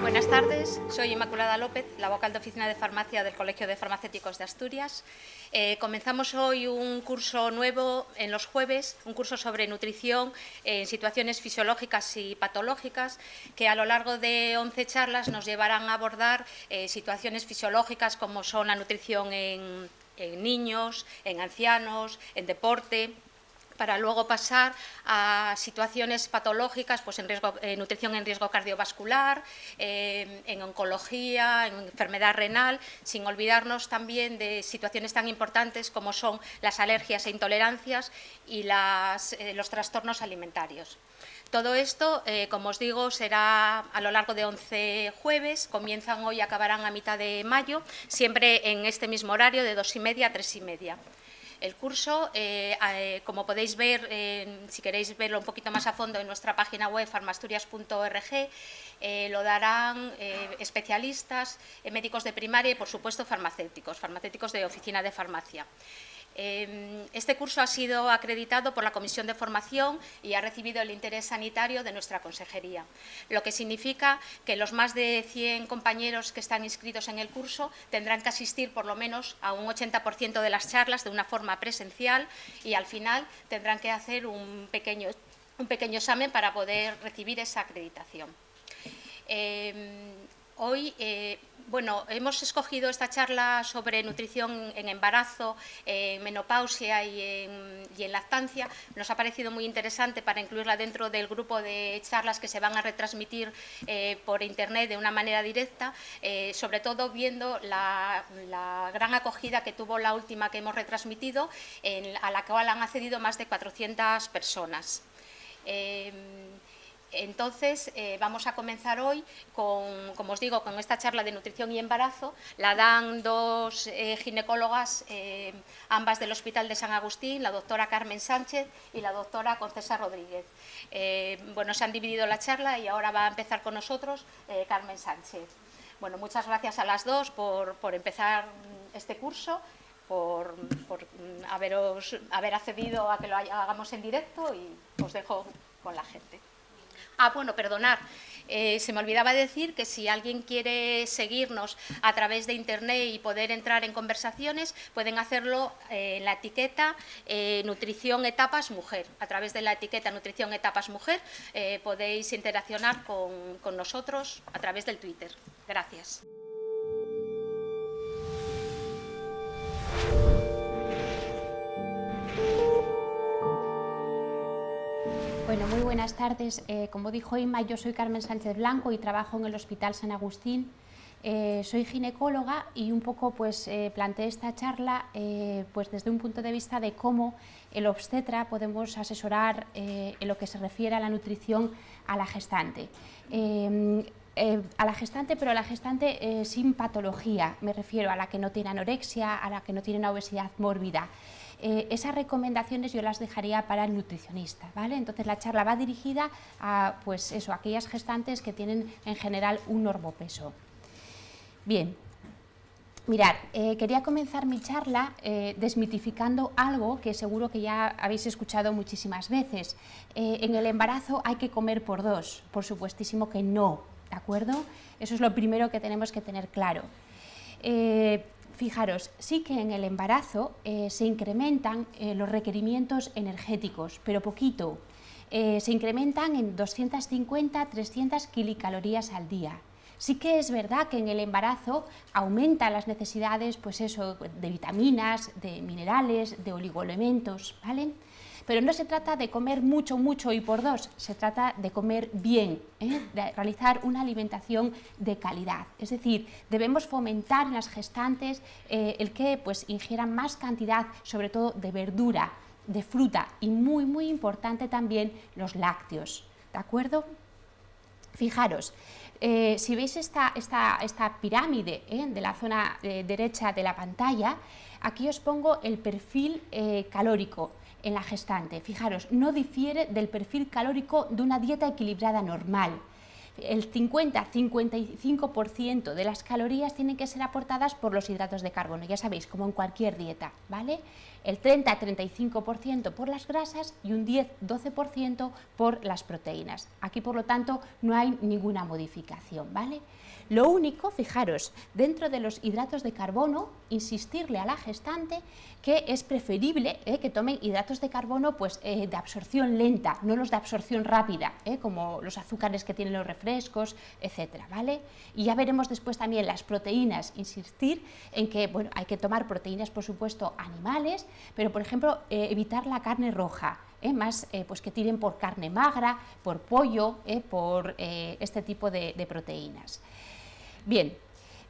Buenas tardes, soy Inmaculada López, la vocal de Oficina de Farmacia del Colegio de Farmacéuticos de Asturias. Comenzamos hoy un curso nuevo en los jueves, un curso sobre nutrición en situaciones fisiológicas y patológicas, que a lo largo de 11 charlas nos llevarán a abordar situaciones fisiológicas como son la nutrición en niños, en ancianos, en deporte, para luego pasar a situaciones patológicas, pues nutrición en riesgo cardiovascular, en oncología, en enfermedad renal, sin olvidarnos también de situaciones tan importantes como son las alergias e intolerancias y los trastornos alimentarios. Todo esto, como os digo, será a lo largo de 11 jueves, comienzan hoy y acabarán a mitad de mayo, siempre en este mismo horario de 2:30 a 3:30. El curso, como podéis ver, si queréis verlo un poquito más a fondo en nuestra página web farmasturias.org, lo darán especialistas, médicos de primaria y, por supuesto, farmacéuticos de oficina de farmacia. Este curso ha sido acreditado por la Comisión de Formación y ha recibido el interés sanitario de nuestra consejería, lo que significa que los más de 100 compañeros que están inscritos en el curso tendrán que asistir por lo menos a un 80% de las charlas de una forma presencial y al final tendrán que hacer un pequeño examen para poder recibir esa acreditación. Hoy, hemos escogido esta charla sobre nutrición en embarazo, en menopausia y en lactancia. Nos ha parecido muy interesante para incluirla dentro del grupo de charlas que se van a retransmitir por internet de una manera directa, sobre todo viendo la gran acogida que tuvo la última que hemos retransmitido, a la cual han accedido más de 400 personas. Entonces, vamos a comenzar hoy como os digo, con esta charla de nutrición y embarazo. La dan dos ginecólogas, ambas del Hospital de San Agustín, la doctora Carmen Sánchez y la doctora Concesa Rodríguez. Se han dividido la charla y ahora va a empezar con nosotros Carmen Sánchez. Muchas gracias a las dos por empezar este curso, por haber accedido a que lo hagamos en directo, y os dejo con la gente. Perdonad, se me olvidaba decir que si alguien quiere seguirnos a través de internet y poder entrar en conversaciones, pueden hacerlo en la etiqueta Nutrición Etapas Mujer. A través de la etiqueta Nutrición Etapas Mujer podéis interaccionar con nosotros a través del Twitter. Gracias. Bueno, muy buenas tardes. Como dijo Inma, yo soy Carmen Sánchez Blanco y trabajo en el Hospital San Agustín. Soy ginecóloga y un poco planteé esta charla desde un punto de vista de cómo el obstetra podemos asesorar en lo que se refiere a la nutrición a la gestante. A la gestante, pero a la gestante sin patología, me refiero a la que no tiene anorexia, a la que no tiene una obesidad mórbida. Esas recomendaciones yo las dejaría para el nutricionista, ¿vale? Entonces la charla va dirigida a aquellas gestantes que tienen en general un normopeso. Bien, mirad, quería comenzar mi charla desmitificando algo que seguro que ya habéis escuchado muchísimas veces. En el embarazo hay que comer por dos, por supuestísimo que no, ¿de acuerdo? Eso es lo primero que tenemos que tener claro. Fijaros, sí que en el embarazo se incrementan los requerimientos energéticos, pero poquito. Se incrementan en 250-300 kilocalorías al día. Sí que es verdad que en el embarazo aumentan las necesidades de vitaminas, de minerales, de oligoelementos, ¿vale? Pero no se trata de comer mucho y por dos, se trata de comer bien, de realizar una alimentación de calidad. Es decir, debemos fomentar en las gestantes el que ingieran más cantidad, sobre todo de verdura, de fruta y muy importante también los lácteos, ¿de acuerdo? Fijaros, si veis esta pirámide de la zona derecha de la pantalla, aquí os pongo el perfil calórico en la gestante. Fijaros, no difiere del perfil calórico de una dieta equilibrada normal. el 50-55% de las calorías tienen que ser aportadas por los hidratos de carbono, ya sabéis, como en cualquier dieta, ¿vale? El 30-35% por las grasas y un 10-12% por las proteínas. Aquí, por lo tanto, no hay ninguna modificación, ¿vale? Lo único, fijaros, dentro de los hidratos de carbono, insistirle a la gestante que es preferible que tomen hidratos de carbono pues, de absorción lenta, no los de absorción rápida, como los azúcares que tienen los refrescos, etcétera, ¿vale? Y ya veremos después también las proteínas, insistir en que bueno, hay que tomar proteínas, por supuesto, animales, pero por ejemplo, evitar la carne roja. Más pues que tiren por carne magra, por pollo, por este tipo de proteínas. Bien,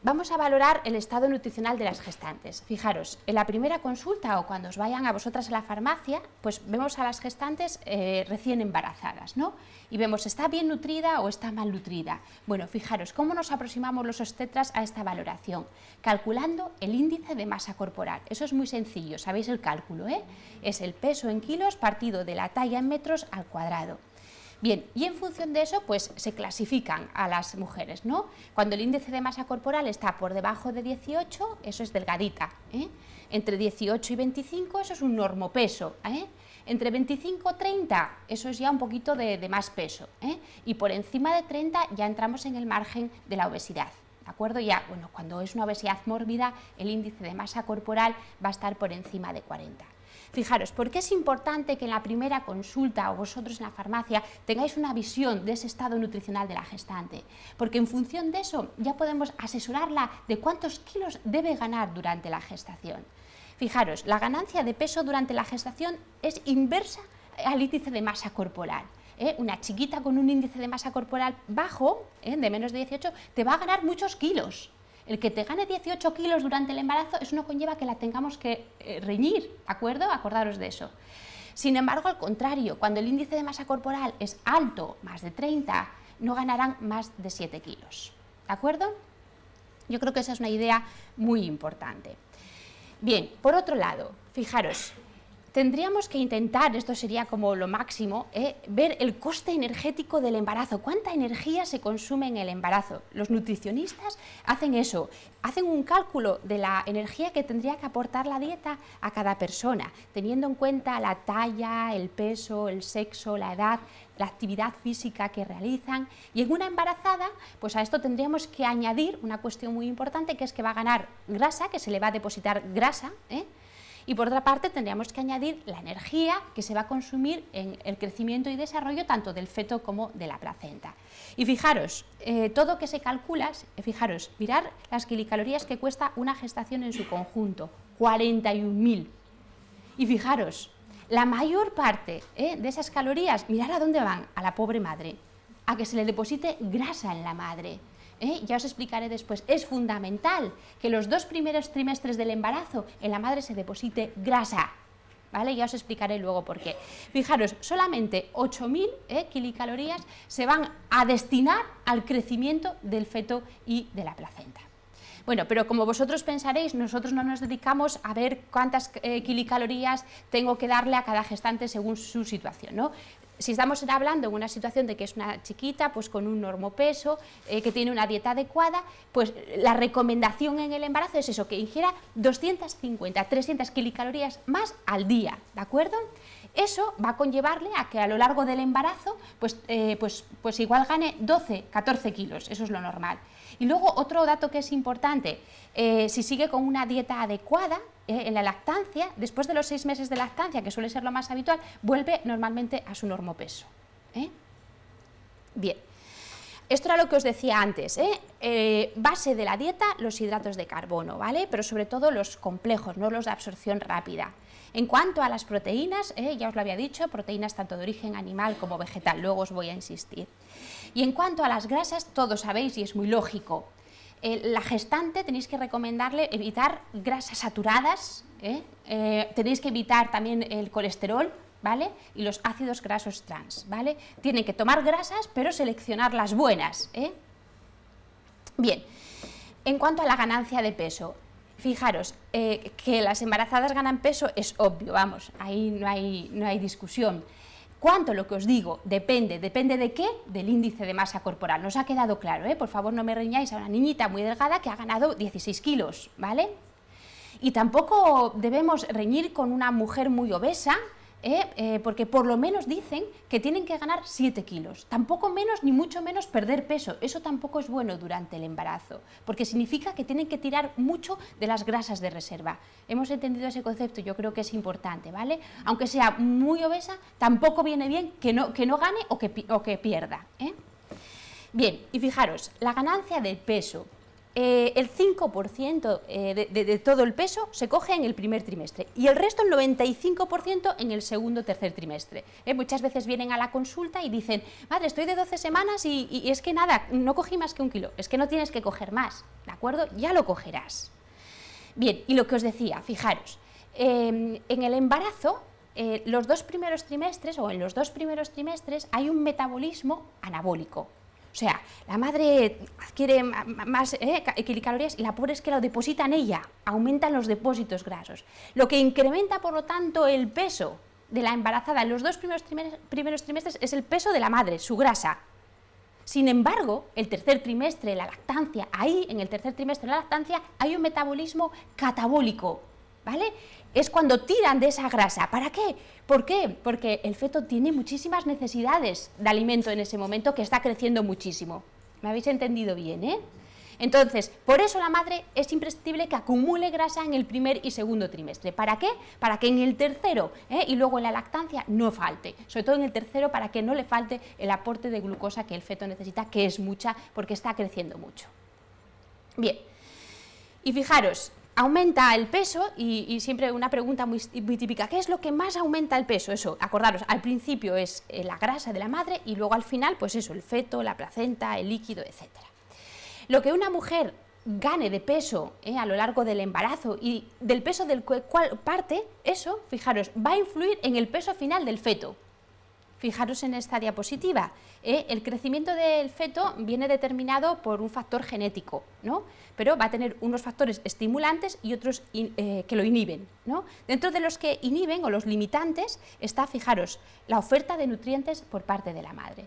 vamos a valorar el estado nutricional de las gestantes. Fijaros, en la primera consulta o cuando os vayan a vosotras a la farmacia, pues vemos a las gestantes recién embarazadas, ¿no? Y vemos, ¿está bien nutrida o está mal nutrida? Bueno, fijaros, ¿cómo nos aproximamos los obstetras a esta valoración? Calculando el índice de masa corporal. Eso es muy sencillo, sabéis el cálculo, ¿eh? Es el peso en kilos partido de la talla en metros al cuadrado. Bien, y en función de eso, pues se clasifican a las mujeres, ¿no? Cuando el índice de masa corporal está por debajo de 18, eso es delgadita, ¿eh? Entre 18 y 25, eso es un normopeso, ¿eh? Entre 25 y 30, eso es ya un poquito de más peso, ¿eh? Y por encima de 30 ya entramos en el margen de la obesidad, ¿de acuerdo? Ya, bueno, cuando es una obesidad mórbida, el índice de masa corporal va a estar por encima de 40. Fijaros, ¿por qué es importante que en la primera consulta o vosotros en la farmacia tengáis una visión de ese estado nutricional de la gestante? Porque en función de eso ya podemos asesorarla de cuántos kilos debe ganar durante la gestación. Fijaros, la ganancia de peso durante la gestación es inversa al índice de masa corporal. Una chiquita con un índice de masa corporal bajo, de menos de 18, te va a ganar muchos kilos. El que te gane 18 kilos durante el embarazo, eso no conlleva que la tengamos que reñir, ¿de acuerdo? Acordaros de eso. Sin embargo, al contrario, cuando el índice de masa corporal es alto, más de 30, no ganarán más de 7 kilos, ¿de acuerdo? Yo creo que esa es una idea muy importante. Bien, por otro lado, fijaros, tendríamos que intentar, esto sería como lo máximo, ver el coste energético del embarazo, cuánta energía se consume en el embarazo. Los nutricionistas hacen eso, hacen un cálculo de la energía que tendría que aportar la dieta a cada persona, teniendo en cuenta la talla, el peso, el sexo, la edad, la actividad física que realizan, y en una embarazada, pues a esto tendríamos que añadir una cuestión muy importante, que es que va a ganar grasa, que se le va a depositar grasa, y por otra parte tendríamos que añadir la energía que se va a consumir en el crecimiento y desarrollo tanto del feto como de la placenta. Y fijaros, todo que se calcula, fijaros, mirar las kilocalorías que cuesta una gestación en su conjunto, 41.000. Y fijaros, la mayor parte de esas calorías, mirar a dónde van, a la pobre madre, a que se le deposite grasa en la madre. Ya os explicaré después, es fundamental que los 2 primeros trimestres del embarazo en la madre se deposite grasa, ¿vale? Ya os explicaré luego por qué. Fijaros, solamente 8.000 kilocalorías se van a destinar al crecimiento del feto y de la placenta. Bueno, pero como vosotros pensaréis, nosotros no nos dedicamos a ver cuántas kilocalorías tengo que darle a cada gestante según su situación, ¿no? Si estamos hablando en una situación de que es una chiquita, pues con un normopeso, que tiene una dieta adecuada, pues la recomendación en el embarazo es eso, que ingiera 250, 300 kilocalorías más al día, ¿de acuerdo? Eso va a conllevarle a que a lo largo del embarazo, pues igual gane 12, 14 kilos, eso es lo normal. Y luego otro dato que es importante, si sigue con una dieta adecuada, en la lactancia, después de los 6 meses de lactancia, que suele ser lo más habitual, vuelve normalmente a su normopeso. Bien, esto era lo que os decía antes, base de la dieta, los hidratos de carbono, ¿vale? Pero sobre todo los complejos, no los de absorción rápida. En cuanto a las proteínas, ya os lo había dicho, proteínas tanto de origen animal como vegetal, luego os voy a insistir. Y en cuanto a las grasas, todos sabéis, y es muy lógico, la gestante tenéis que recomendarle evitar grasas saturadas, tenéis que evitar también el colesterol, ¿vale? Y los ácidos grasos trans, ¿vale? Tienen que tomar grasas, pero seleccionar las buenas, Bien, en cuanto a la ganancia de peso, fijaros, que las embarazadas ganan peso es obvio, vamos, ahí no hay discusión. ¿Cuánto? Lo que os digo, depende. ¿Depende de qué? Del índice de masa corporal. ¿Nos ha quedado claro? Por favor, no me reñáis a una niñita muy delgada que ha ganado 16 kilos, ¿vale? Y tampoco debemos reñir con una mujer muy obesa, porque por lo menos dicen que tienen que ganar 7 kilos. Tampoco menos ni mucho menos perder peso. Eso tampoco es bueno durante el embarazo, porque significa que tienen que tirar mucho de las grasas de reserva. Hemos entendido ese concepto, yo creo que es importante, ¿vale? Aunque sea muy obesa, tampoco viene bien que no gane o que pierda. Bien, y fijaros, la ganancia del peso. El 5% de todo el peso se coge en el primer trimestre y el resto, el 95%, en el segundo o tercer trimestre. Muchas veces vienen a la consulta y dicen, madre, estoy de 12 semanas y es que nada, no cogí más que 1 kilo. Es que no tienes que coger más, ¿de acuerdo? Ya lo cogerás. Bien, y lo que os decía, fijaros, en el embarazo, los 2 primeros trimestres o en los 2 primeros trimestres hay un metabolismo anabólico. O sea, la madre adquiere más kilocalorías y la pobre es que lo deposita en ella, aumentan los depósitos grasos, lo que incrementa, por lo tanto, el peso de la embarazada en los 2 primeros trimestres es el peso de la madre, su grasa. Sin embargo, el tercer trimestre, la lactancia, ahí en el tercer trimestre de la lactancia hay un metabolismo catabólico, ¿vale? Es cuando tiran de esa grasa. ¿Para qué? ¿Por qué? Porque el feto tiene muchísimas necesidades de alimento en ese momento, que está creciendo muchísimo. ¿Me habéis entendido bien, Entonces, por eso la madre es imprescindible que acumule grasa en el primer y segundo trimestre. ¿Para qué? Para que en el tercero y luego en la lactancia no falte. Sobre todo en el tercero, para que no le falte el aporte de glucosa que el feto necesita, que es mucha porque está creciendo mucho. Bien, y fijaros, aumenta el peso y siempre una pregunta muy típica, ¿qué es lo que más aumenta el peso? Eso, acordaros, al principio es la grasa de la madre y luego al final, pues eso, el feto, la placenta, el líquido, etc. Lo que una mujer gane de peso a lo largo del embarazo y del peso del cual parte, eso, fijaros, va a influir en el peso final del feto. Fijaros en esta diapositiva, el crecimiento del feto viene determinado por un factor genético, ¿no? Pero va a tener unos factores estimulantes y otros que lo inhiben, ¿no? Dentro de los que inhiben o los limitantes está, fijaros, la oferta de nutrientes por parte de la madre.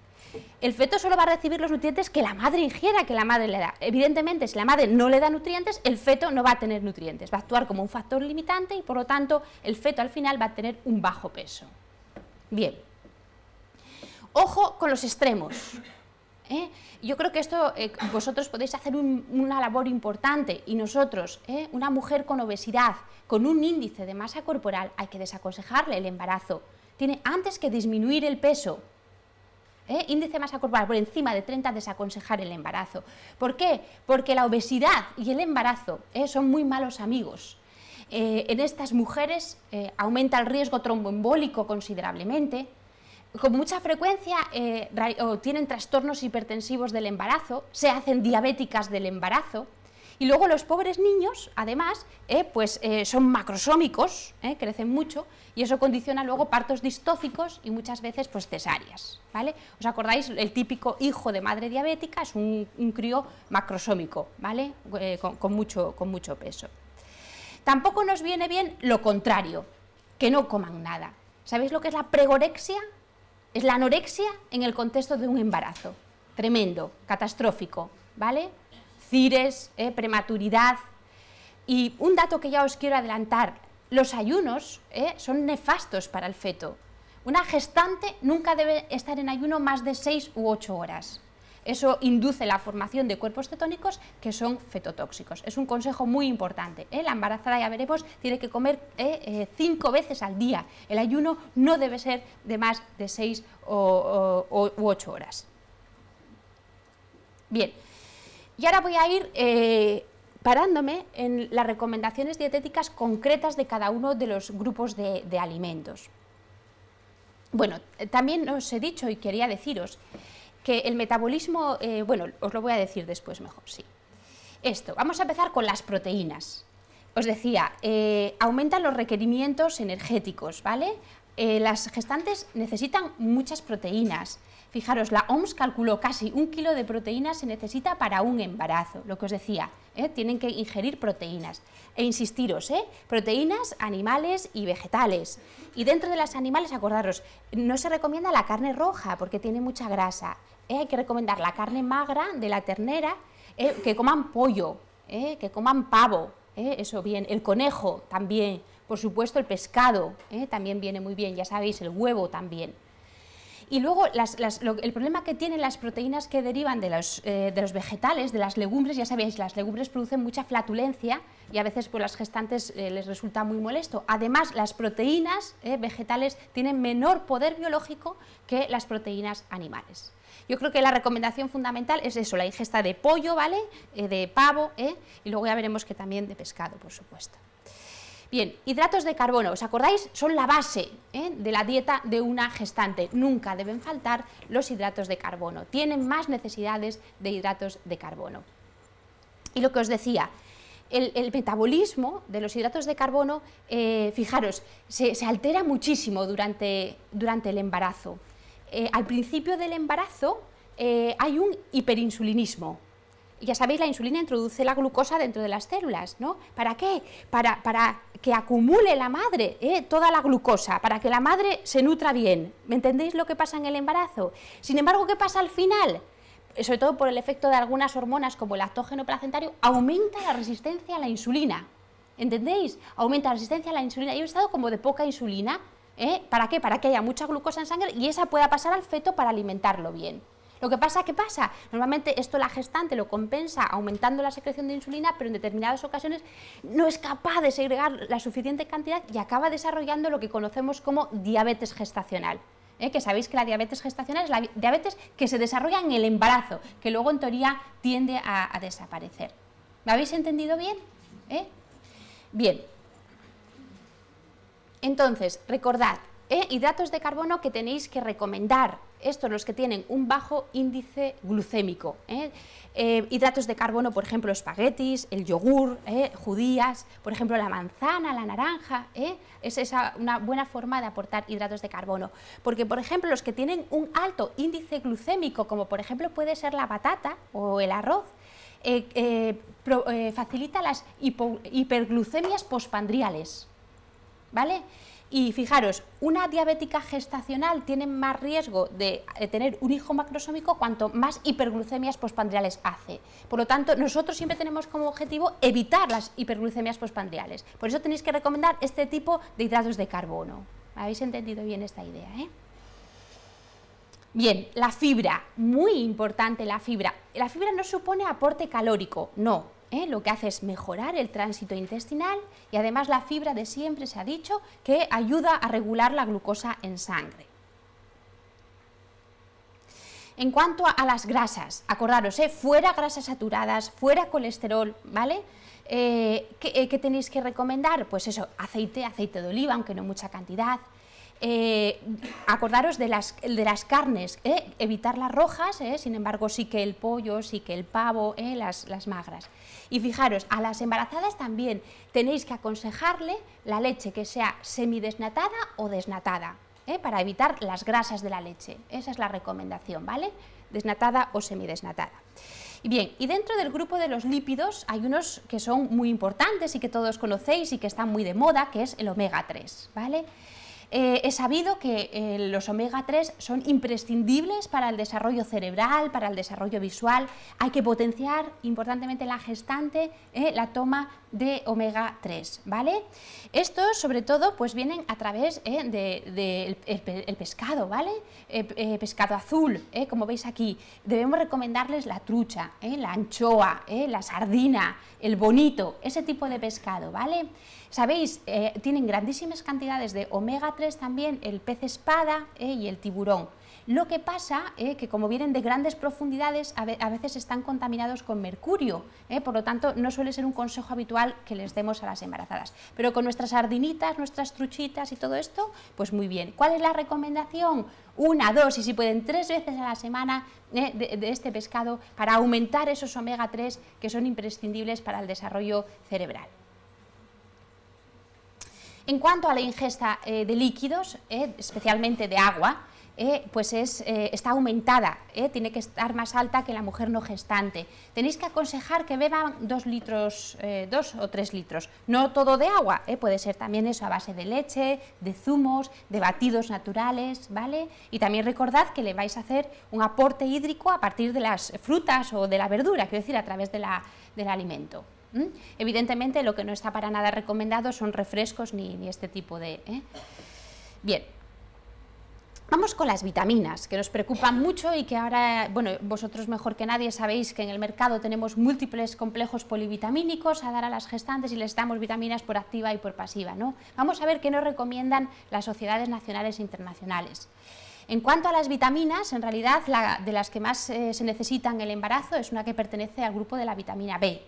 El feto solo va a recibir los nutrientes que la madre ingiera, que la madre le da. Evidentemente, si la madre no le da nutrientes, el feto no va a tener nutrientes, va a actuar como un factor limitante y por lo tanto el feto al final va a tener un bajo peso. Bien. Ojo con los extremos. Yo creo que esto vosotros podéis hacer una labor importante y nosotros, una mujer con obesidad, con un índice de masa corporal, hay que desaconsejarle el embarazo. Tiene antes que disminuir el peso. Índice de masa corporal por encima de 30, desaconsejar el embarazo. ¿Por qué? Porque la obesidad y el embarazo son muy malos amigos. En estas mujeres aumenta el riesgo tromboembólico considerablemente. Con mucha frecuencia tienen trastornos hipertensivos del embarazo, se hacen diabéticas del embarazo y luego los pobres niños, además, son macrosómicos, crecen mucho y eso condiciona luego partos distóficos y muchas veces pues cesáreas, ¿vale? ¿Os acordáis? El típico hijo de madre diabética es un crío macrosómico, ¿vale? Con mucho peso. Tampoco nos viene bien lo contrario, que no coman nada. ¿Sabéis lo que es la pregorexia? Es la anorexia en el contexto de un embarazo. Tremendo, catastrófico, ¿vale? Cires, prematuridad. Y un dato que ya os quiero adelantar, los ayunos son nefastos para el feto. Una gestante nunca debe estar en ayuno más de 6 u 8 horas. Eso induce la formación de cuerpos cetónicos que son fetotóxicos. Es un consejo muy importante. La embarazada, ya veremos, tiene que comer 5 veces al día. El ayuno no debe ser de más de 6 u 8 horas. Bien, y ahora voy a ir parándome en las recomendaciones dietéticas concretas de cada uno de los grupos de alimentos. Bueno, también os he dicho y quería deciros que el metabolismo, bueno, os lo voy a decir después mejor, sí. Esto, vamos a empezar con las proteínas. Os decía, aumentan los requerimientos energéticos, ¿vale? Las gestantes necesitan muchas proteínas. Fijaros, la OMS calculó casi 1 kilo de proteínas se necesita para un embarazo, lo que os decía, tienen que ingerir proteínas. E insistiros, proteínas animales y vegetales. Y dentro de las animales, acordaros, no se recomienda la carne roja porque tiene mucha grasa. Hay que recomendar la carne magra de la ternera, que coman pollo, que coman pavo, eso bien, el conejo también, por supuesto el pescado, también viene muy bien, ya sabéis, el huevo también. Y luego el problema que tienen las proteínas que derivan de los vegetales, de las legumbres, ya sabéis, las legumbres producen mucha flatulencia y a veces pues, las gestantes les resulta muy molesto. Además, las proteínas vegetales tienen menor poder biológico que las proteínas animales. Yo creo que la recomendación fundamental es eso, la ingesta de pollo, ¿vale? De pavo, y luego ya veremos que también de pescado, por supuesto. Bien, hidratos de carbono, ¿os acordáis? Son la base de la dieta de una gestante. Nunca deben faltar los hidratos de carbono. Tienen más necesidades de hidratos de carbono. Y lo que os decía, el metabolismo de los hidratos de carbono, fijaros, se altera muchísimo durante el embarazo. Al principio del embarazo hay un hiperinsulinismo. Ya sabéis, la insulina introduce la glucosa dentro de las células, ¿no? ¿Para qué? Para que acumule la madre toda la glucosa, para que la madre se nutra bien. ¿Me entendéis lo que pasa en el embarazo? Sin embargo, ¿qué pasa al final? Sobre todo por el efecto de algunas hormonas como el lactógeno placentario, aumenta la resistencia a la insulina. ¿Entendéis? Aumenta la resistencia a la insulina. Hay un estado como de poca insulina. ¿Para qué? Para que haya mucha glucosa en sangre y esa pueda pasar al feto para alimentarlo bien. Lo que pasa, ¿qué pasa? Normalmente esto la gestante lo compensa aumentando la secreción de insulina, pero en determinadas ocasiones no es capaz de segregar la suficiente cantidad y acaba desarrollando lo que conocemos como diabetes gestacional. Que sabéis que la diabetes gestacional es la diabetes que se desarrolla en el embarazo, que luego en teoría tiende a desaparecer. ¿Me habéis entendido bien? Bien. Entonces, recordad, hidratos de carbono que tenéis que recomendar. Estos los que tienen un bajo índice glucémico. Hidratos de carbono, por ejemplo, espaguetis, el yogur, judías, por ejemplo, la manzana, la naranja. Es una buena forma de aportar hidratos de carbono. Porque, por ejemplo, los que tienen un alto índice glucémico, como por ejemplo puede ser la patata o el arroz, facilita las hiperglucemias postpandriales. ¿Vale? Y fijaros, una diabética gestacional tiene más riesgo de tener un hijo macrosómico cuanto más hiperglucemias postpandriales hace. Por lo tanto, nosotros siempre tenemos como objetivo evitar las hiperglucemias postpandriales. Por eso tenéis que recomendar este tipo de hidratos de carbono. ¿Habéis entendido bien esta idea? Bien, la fibra, muy importante la fibra. La fibra no supone aporte calórico, no. Lo que hace es mejorar el tránsito intestinal y además la fibra de siempre se ha dicho que ayuda a regular la glucosa en sangre. En cuanto a las grasas, acordaros, fuera grasas saturadas, fuera colesterol, ¿vale? ¿Qué tenéis que recomendar? Pues eso, aceite de oliva, aunque no mucha cantidad. Acordaros de las carnes, evitar las rojas, sin embargo sí que el pollo, sí que el pavo, las magras. Y fijaros, a las embarazadas también tenéis que aconsejarle la leche que sea semidesnatada o desnatada, para evitar las grasas de la leche. Esa es la recomendación, ¿vale? Desnatada o semidesnatada. Y bien, y dentro del grupo de los lípidos hay unos que son muy importantes y que todos conocéis y que están muy de moda, que es el omega 3, ¿vale? He sabido que los omega 3 son imprescindibles para el desarrollo cerebral, para el desarrollo visual. Hay que potenciar importantemente en la gestante la toma de omega 3, ¿vale? Estos, sobre todo, pues vienen a través del pescado, ¿vale? Pescado azul, como veis aquí. Debemos recomendarles la trucha, la anchoa, la sardina, el bonito, ese tipo de pescado, ¿vale? Sabéis, tienen grandísimas cantidades de omega 3 también el pez espada y el tiburón. Lo que pasa es que como vienen de grandes profundidades, a veces están contaminados con mercurio, por lo tanto no suele ser un consejo habitual que les demos a las embarazadas. Pero con nuestras sardinitas, nuestras truchitas y todo esto, pues muy bien. ¿Cuál es la recomendación? 1, 2 y si pueden 3 veces a la semana de este pescado para aumentar esos omega 3 que son imprescindibles para el desarrollo cerebral. En cuanto a la ingesta de líquidos, especialmente de agua, pues está aumentada, tiene que estar más alta que la mujer no gestante. Tenéis que aconsejar que beban 2 o 3 litros, no todo de agua, puede ser también eso a base de leche, de zumos, de batidos naturales, ¿vale? Y también recordad que le vais a hacer un aporte hídrico a partir de las frutas o de la verdura, quiero decir, a través del alimento. Evidentemente lo que no está para nada recomendado son refrescos ni este tipo de... Bien. Vamos con las vitaminas, que nos preocupan mucho y que ahora, bueno, vosotros mejor que nadie sabéis que en el mercado tenemos múltiples complejos polivitamínicos a dar a las gestantes y les damos vitaminas por activa y por pasiva, ¿no? Vamos a ver qué nos recomiendan las sociedades nacionales e internacionales. En cuanto a las vitaminas, en realidad de las que más se necesitan en el embarazo es una que pertenece al grupo de la vitamina B,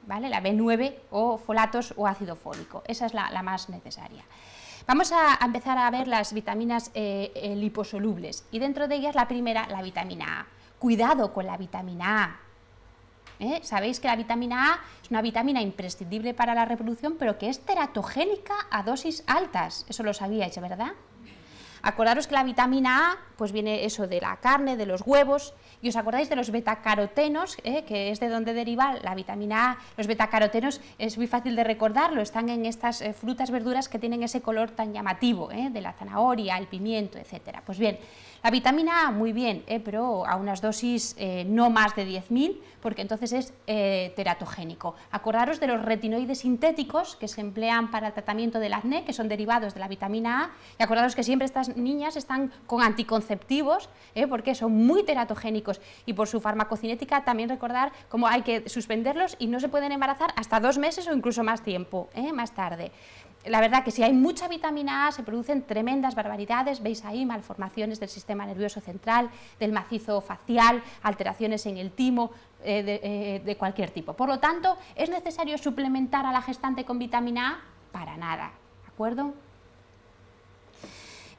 ¿vale? La B9 o folatos o ácido fólico, esa es la más necesaria. Vamos a empezar a ver las vitaminas liposolubles y dentro de ellas la primera, la vitamina A. Cuidado con la vitamina A. Sabéis que la vitamina A es una vitamina imprescindible para la reproducción, pero que es teratogénica a dosis altas. Eso lo sabíais, ¿verdad? Acordaros que la vitamina A pues viene eso de la carne, de los huevos, y os acordáis de los betacarotenos, que es de donde deriva la vitamina A. Los betacarotenos es muy fácil de recordarlo, están en estas frutas, verduras que tienen ese color tan llamativo, de la zanahoria, el pimiento, etcétera. Pues bien, la vitamina A muy bien, pero a unas dosis no más de 10.000, porque entonces es teratogénico. Acordaros de los retinoides sintéticos que se emplean para el tratamiento del acné, que son derivados de la vitamina A, y acordaros que siempre estas niñas están con anticonceptivos, porque son muy teratogénicos, y por su farmacocinética también recordar cómo hay que suspenderlos y no se pueden embarazar hasta 2 meses o incluso más tiempo, más tarde. La verdad que si hay mucha vitamina A se producen tremendas barbaridades, veis ahí malformaciones del sistema nervioso central, del macizo facial, alteraciones en el timo, de cualquier tipo. Por lo tanto, ¿es necesario suplementar a la gestante con vitamina A? Para nada, ¿de acuerdo?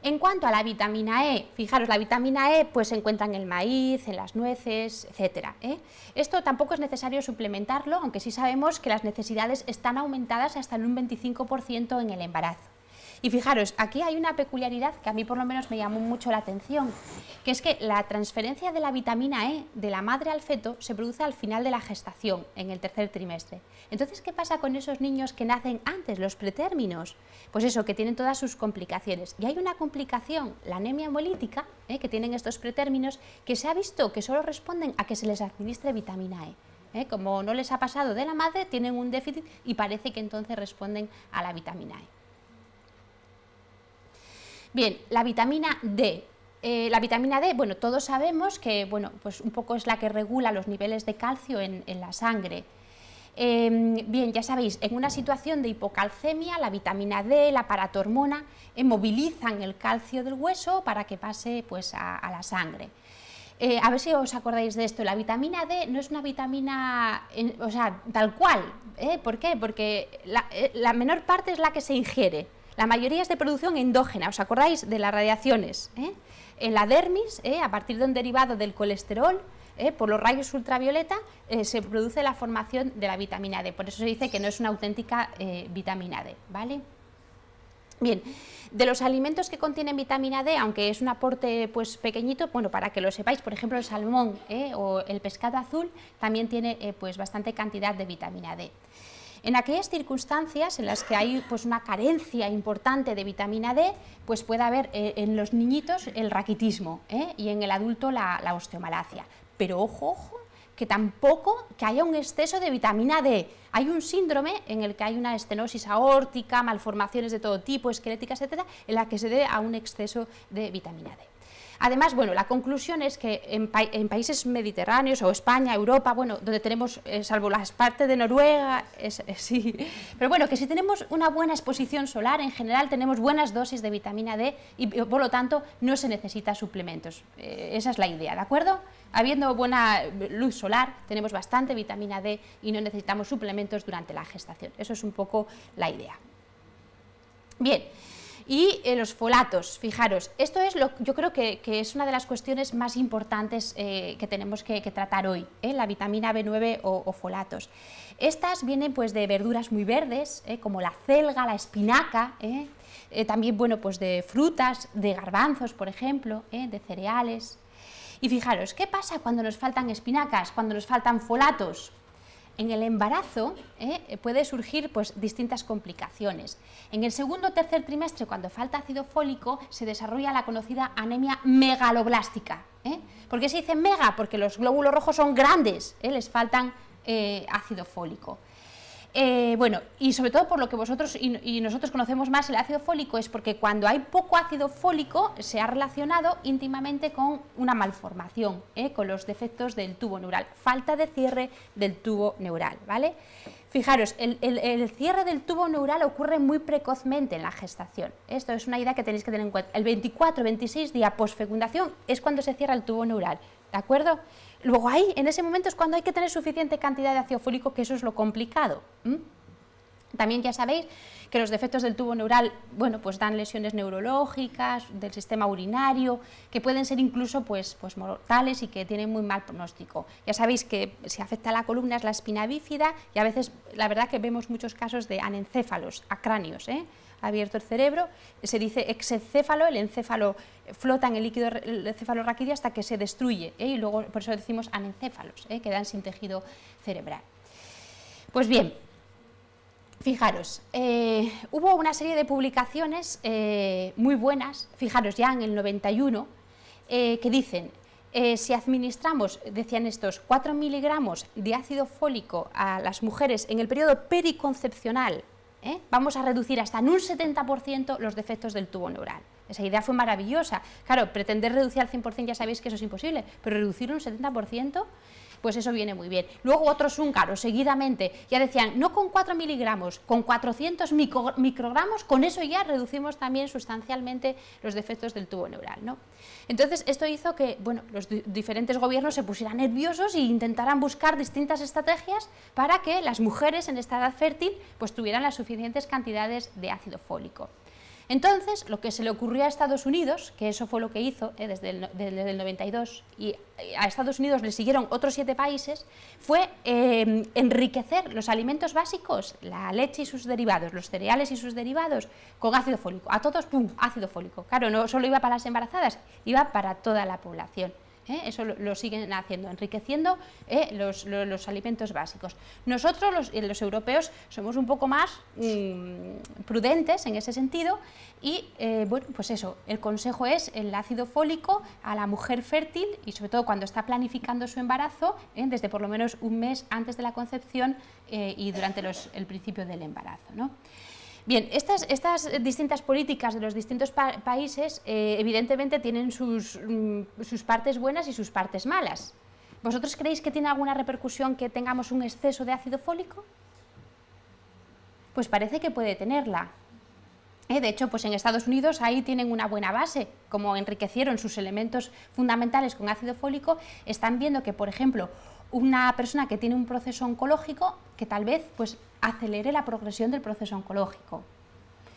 En cuanto a la vitamina E, fijaros, la vitamina E pues se encuentra en el maíz, en las nueces, etcétera. Esto tampoco es necesario suplementarlo, aunque sí sabemos que las necesidades están aumentadas hasta en un 25% en el embarazo. Y fijaros, aquí hay una peculiaridad que a mí por lo menos me llamó mucho la atención, que es que la transferencia de la vitamina E de la madre al feto se produce al final de la gestación, en el 3er trimestre. Entonces, ¿qué pasa con esos niños que nacen antes, los pretérminos? Pues eso, que tienen todas sus complicaciones. Y hay una complicación, la anemia hemolítica, que tienen estos pretérminos, que se ha visto que solo responden a que se les administre vitamina E. Como no les ha pasado de la madre, tienen un déficit y parece que entonces responden a la vitamina E. Bien, la vitamina D. La vitamina D, bueno, todos sabemos que, bueno, pues un poco es la que regula los niveles de calcio en la sangre. Bien, ya sabéis, en una situación de hipocalcemia, la vitamina D, la paratormona, movilizan el calcio del hueso para que pase pues, a la sangre. A ver si os acordáis de esto, la vitamina D no es una vitamina, o sea, tal cual. ¿Por qué? Porque la menor parte es la que se ingiere. La mayoría es de producción endógena, ¿os acordáis de las radiaciones? En la dermis, a partir de un derivado del colesterol, por los rayos ultravioleta, se produce la formación de la vitamina D. Por eso se dice que no es una auténtica vitamina D, ¿vale? Bien, de los alimentos que contienen vitamina D, aunque es un aporte pues pequeñito, bueno, para que lo sepáis, por ejemplo, el salmón o el pescado azul también tiene pues bastante cantidad de vitamina D. En aquellas circunstancias en las que hay pues, una carencia importante de vitamina D, pues puede haber en los niñitos el raquitismo y en el adulto la osteomalacia. Pero ojo, que tampoco que haya un exceso de vitamina D. Hay un síndrome en el que hay una estenosis aórtica, malformaciones de todo tipo, esqueléticas, etcétera, en la que se debe a un exceso de vitamina D. Además, bueno, la conclusión es que en países mediterráneos o España, Europa, bueno, donde tenemos, salvo las partes de Noruega, sí, pero bueno, que si tenemos una buena exposición solar, en general tenemos buenas dosis de vitamina D y por lo tanto no se necesita suplementos. Esa es la idea, ¿de acuerdo? Habiendo buena luz solar, tenemos bastante vitamina D y no necesitamos suplementos durante la gestación. Eso es un poco la idea. Bien. Y los folatos, fijaros, esto es yo creo que es una de las cuestiones más importantes que tenemos que tratar hoy, la vitamina B9 o folatos. Estas vienen pues de verduras muy verdes, como la celga, la espinaca, también bueno, pues de frutas, de garbanzos, por ejemplo, de cereales. Y fijaros, ¿qué pasa cuando nos faltan espinacas, cuando nos faltan folatos? En el embarazo puede surgir pues, distintas complicaciones. En el segundo o tercer trimestre, cuando falta ácido fólico, se desarrolla la conocida anemia megaloblástica. ¿Por qué se dice mega? Porque los glóbulos rojos son grandes, les faltan ácido fólico. Bueno, y sobre todo por lo que vosotros y nosotros conocemos más el ácido fólico es porque cuando hay poco ácido fólico se ha relacionado íntimamente con una malformación, con los defectos del tubo neural, falta de cierre del tubo neural, ¿vale? Fijaros, el cierre del tubo neural ocurre muy precozmente en la gestación. Esto es una idea que tenéis que tener en cuenta. El 24-26 día posfecundación es cuando se cierra el tubo neural, ¿de acuerdo? Luego ahí, en ese momento es cuando hay que tener suficiente cantidad de ácido fólico, que eso es lo complicado. También ya sabéis que los defectos del tubo neural, bueno, pues dan lesiones neurológicas, del sistema urinario, que pueden ser incluso pues mortales y que tienen muy mal pronóstico. Ya sabéis que si afecta a la columna es la espina bífida y a veces la verdad que vemos muchos casos de anencéfalos, acráneos, abierto el cerebro, se dice exencéfalo, el encéfalo flota en el líquido encefalorraquídeo hasta que se destruye, y luego por eso decimos anencéfalos, quedan sin tejido cerebral. Pues bien, fijaros, hubo una serie de publicaciones muy buenas, fijaros ya en el 91, que dicen, si administramos, decían estos, 4 miligramos de ácido fólico a las mujeres en el periodo periconcepcional, vamos a reducir hasta en un 70% los defectos del tubo neural. Esa idea fue maravillosa. Claro, pretender reducir al 100% ya sabéis que eso es imposible, pero reducir un 70%, pues eso viene muy bien. Luego otros húngaros, seguidamente, ya decían, no con 4 miligramos, con 400 microgramos, con eso ya reducimos también sustancialmente los defectos del tubo neural, ¿no? Entonces, esto hizo que, bueno, los diferentes gobiernos se pusieran nerviosos e intentaran buscar distintas estrategias para que las mujeres en esta edad fértil pues tuvieran las suficientes cantidades de ácido fólico. Entonces, lo que se le ocurrió a Estados Unidos, que eso fue lo que hizo desde el 92, y a Estados Unidos le siguieron otros 7 países, fue enriquecer los alimentos básicos, la leche y sus derivados, los cereales y sus derivados, con ácido fólico. A todos, ¡pum!, ácido fólico. Claro, no solo iba para las embarazadas, iba para toda la población. Eso lo siguen haciendo, enriqueciendo los alimentos básicos. Nosotros, los europeos, somos un poco más prudentes en ese sentido y, bueno, pues eso, el consejo es el ácido fólico a la mujer fértil y sobre todo cuando está planificando su embarazo, desde por lo menos un mes antes de la concepción y durante el principio del embarazo, ¿no? Bien, estas distintas políticas de los distintos países evidentemente tienen sus partes buenas y sus partes malas. ¿Vosotros creéis que tiene alguna repercusión que tengamos un exceso de ácido fólico? Pues parece que puede tenerla. De hecho, pues en Estados Unidos ahí tienen una buena base, como enriquecieron sus elementos fundamentales con ácido fólico, están viendo que, por ejemplo, una persona que tiene un proceso oncológico, que tal vez pues, acelere la progresión del proceso oncológico.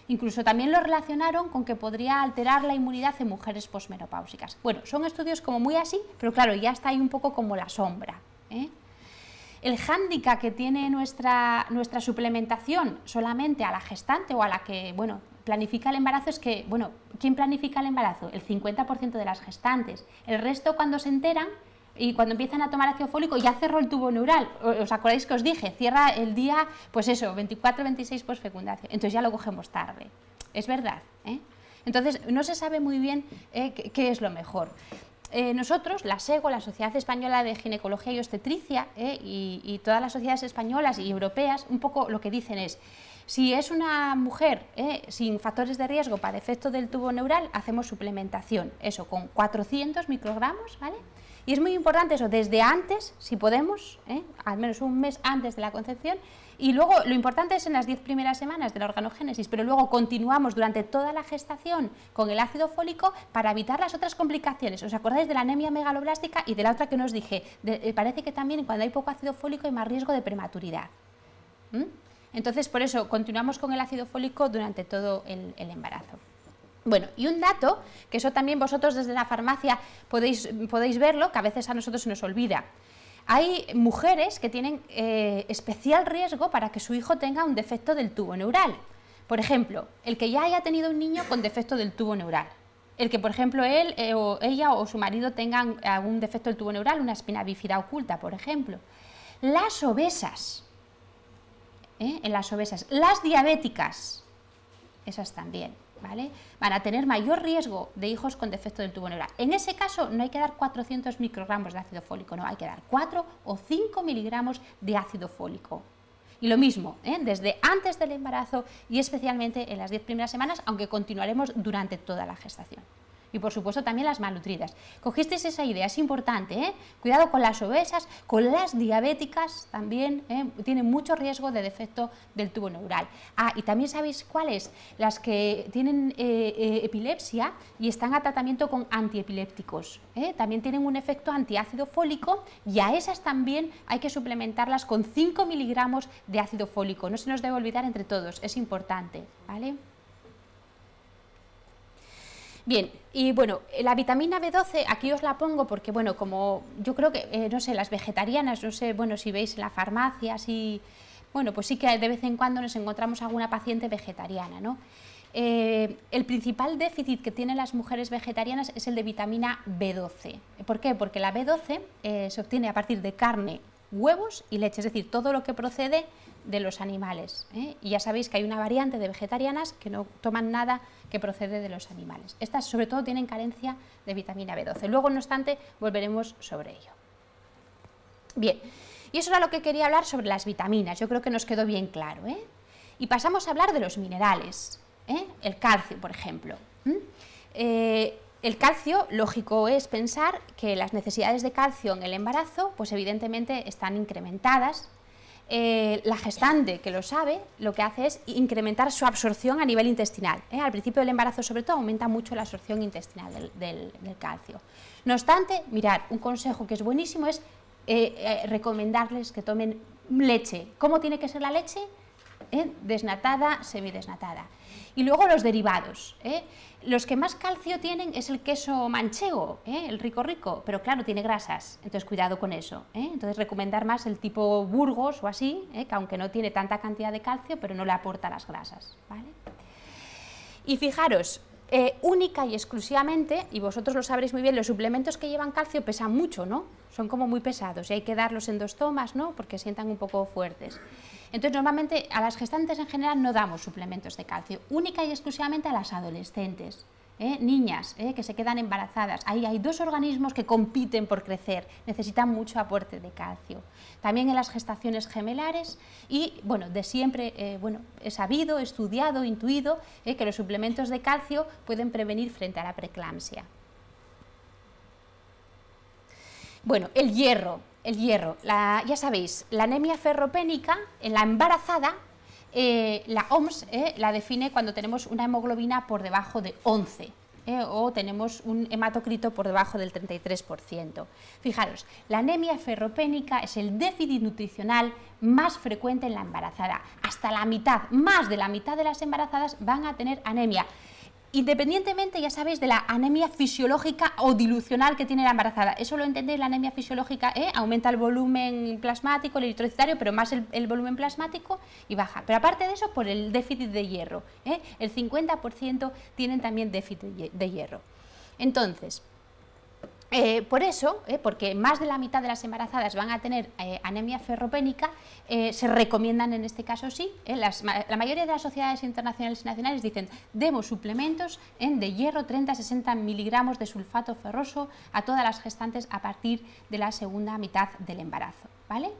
Incluso también lo relacionaron con que podría alterar la inmunidad en mujeres posmenopáusicas. Bueno, son estudios como muy así, pero claro, ya está ahí un poco como la sombra. El hándicap que tiene nuestra suplementación solamente a la gestante o a la que, bueno, planifica el embarazo es que, bueno, ¿quién planifica el embarazo? El 50% de las gestantes. El resto, cuando se enteran y cuando empiezan a tomar ácido fólico, ya cerró el tubo neural. ¿Os acordáis que os dije? Cierra el día, pues eso, 24-26 posfecundación. Entonces ya lo cogemos tarde. Es verdad, Entonces no se sabe muy bien qué es lo mejor. Nosotros, la SEGO, la Sociedad Española de Ginecología y Obstetricia, y todas las sociedades españolas y europeas, un poco lo que dicen es, si es una mujer sin factores de riesgo para defecto del tubo neural, hacemos suplementación, eso, con 400 microgramos, ¿vale? Y es muy importante eso, desde antes, si podemos, al menos un mes antes de la concepción, y luego lo importante es en las 10 primeras semanas de la organogénesis, pero luego continuamos durante toda la gestación con el ácido fólico para evitar las otras complicaciones. ¿Os acordáis de la anemia megaloblástica y de la otra que nos dije? Parece que también cuando hay poco ácido fólico hay más riesgo de prematuridad. Entonces, por eso, continuamos con el ácido fólico durante todo el embarazo. Bueno, y un dato, que eso también vosotros desde la farmacia podéis verlo, que a veces a nosotros se nos olvida. Hay mujeres que tienen especial riesgo para que su hijo tenga un defecto del tubo neural. Por ejemplo, el que ya haya tenido un niño con defecto del tubo neural. El que, por ejemplo, él o ella o su marido tengan algún defecto del tubo neural, una espina bífida oculta, por ejemplo. Las obesas, las diabéticas, esas también, ¿vale? Van a tener mayor riesgo de hijos con defecto del tubo neural. En ese caso no hay que dar 400 microgramos de ácido fólico, no, hay que dar 4 o 5 miligramos de ácido fólico. Y lo mismo, desde antes del embarazo y especialmente en las 10 primeras semanas, aunque continuaremos durante toda la gestación. Y por supuesto también las malnutridas. Cogisteis esa idea, es importante, cuidado con las obesas, con las diabéticas también, tienen mucho riesgo de defecto del tubo neural. Y también sabéis cuáles, las que tienen epilepsia y están a tratamiento con antiepilépticos, también tienen un efecto antiácido fólico y a esas también hay que suplementarlas con 5 miligramos de ácido fólico, no se nos debe olvidar entre todos, es importante, ¿vale? Bien, y bueno, la vitamina B12, aquí os la pongo porque, bueno, como yo creo que, no sé, las vegetarianas, no sé, bueno, si veis en la farmacia, bueno, pues sí que de vez en cuando nos encontramos alguna paciente vegetariana, ¿no? El principal déficit que tienen las mujeres vegetarianas es el de vitamina B12. ¿Por qué? Porque la B12 se obtiene a partir de carne, huevos y leche, es decir, todo lo que procede de los animales, y ya sabéis que hay una variante de vegetarianas que no toman nada que procede de los animales. Estas sobre todo tienen carencia de vitamina B12. Luego, no obstante, volveremos sobre ello. Bien, y eso era lo que quería hablar sobre las vitaminas, yo creo que nos quedó bien claro, Y pasamos a hablar de los minerales, el calcio, por ejemplo. El calcio, lógico es pensar que las necesidades de calcio en el embarazo, pues evidentemente están incrementadas. La gestante, que lo sabe, lo que hace es incrementar su absorción a nivel intestinal. Al principio del embarazo, sobre todo, aumenta mucho la absorción intestinal del calcio. No obstante, mirad, un consejo que es buenísimo es recomendarles que tomen leche. ¿Cómo tiene que ser la leche? Desnatada, semidesnatada. Y luego los derivados. Los que más calcio tienen es el queso manchego, el rico, pero claro, tiene grasas, entonces cuidado con eso. Entonces recomendar más el tipo Burgos o así, que aunque no tiene tanta cantidad de calcio, pero no le aporta las grasas, ¿vale? Y fijaros, única y exclusivamente, y vosotros lo sabréis muy bien, los suplementos que llevan calcio pesan mucho, ¿no? Son como muy pesados y hay que darlos en 2 tomas, ¿no? Porque sientan un poco fuertes. Entonces, normalmente a las gestantes en general no damos suplementos de calcio, única y exclusivamente a las adolescentes, niñas que se quedan embarazadas. Ahí hay 2 organismos que compiten por crecer, necesitan mucho aporte de calcio. También en las gestaciones gemelares y, bueno, de siempre, he sabido, estudiado, intuido que los suplementos de calcio pueden prevenir frente a la preeclampsia. Bueno, el hierro, ya sabéis, la anemia ferropénica en la embarazada, la OMS la define cuando tenemos una hemoglobina por debajo de 11 o tenemos un hematocrito por debajo del 33%. Fijaros, la anemia ferropénica es el déficit nutricional más frecuente en la embarazada. Hasta la mitad, más de la mitad de las embarazadas van a tener anemia. Independientemente, ya sabéis, de la anemia fisiológica o dilucional que tiene la embarazada. Eso lo entendéis, la anemia fisiológica, aumenta el volumen plasmático, el eritrocitario, pero más el volumen plasmático y baja. Pero aparte de eso, por el déficit de hierro. El 50% tienen también déficit de hierro. Entonces, por eso, porque más de la mitad de las embarazadas van a tener anemia ferropénica, se recomiendan en este caso sí, la mayoría de las sociedades internacionales y nacionales dicen demos suplementos de hierro, 30-60 miligramos de sulfato ferroso a todas las gestantes a partir de la segunda mitad del embarazo, ¿vale?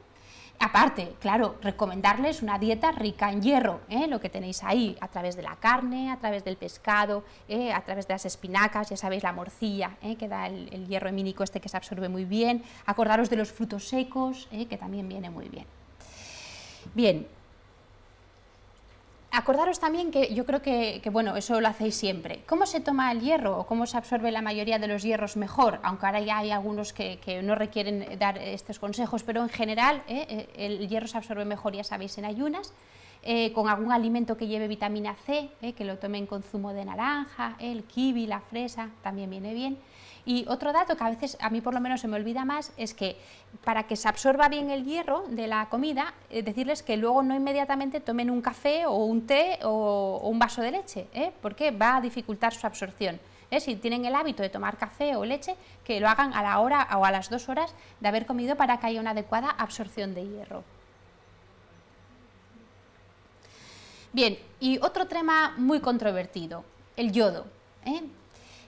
Aparte, claro, recomendarles una dieta rica en hierro, lo que tenéis ahí, a través de la carne, a través del pescado, a través de las espinacas, ya sabéis, la morcilla, que da el hierro hemínico que se absorbe muy bien. Acordaros de los frutos secos, que también viene muy bien. Bien. Acordaros también que yo creo que, bueno, eso lo hacéis siempre. ¿Cómo se toma el hierro o cómo se absorbe la mayoría de los hierros mejor? Aunque ahora ya hay algunos que no requieren dar estos consejos, pero en general el hierro se absorbe mejor, ya sabéis, en ayunas. con algún alimento que lleve vitamina C, que lo tomen con zumo de naranja, el kiwi, la fresa, también viene bien. Y otro dato que a veces a mí por lo menos se me olvida más es que para que se absorba bien el hierro de la comida, decirles que luego no inmediatamente tomen un café o un té o un vaso de leche, porque va a dificultar su absorción. Si tienen el hábito de tomar café o leche, que lo hagan a la hora o a las 2 horas de haber comido para que haya una adecuada absorción de hierro. Bien, y otro tema muy controvertido, el yodo.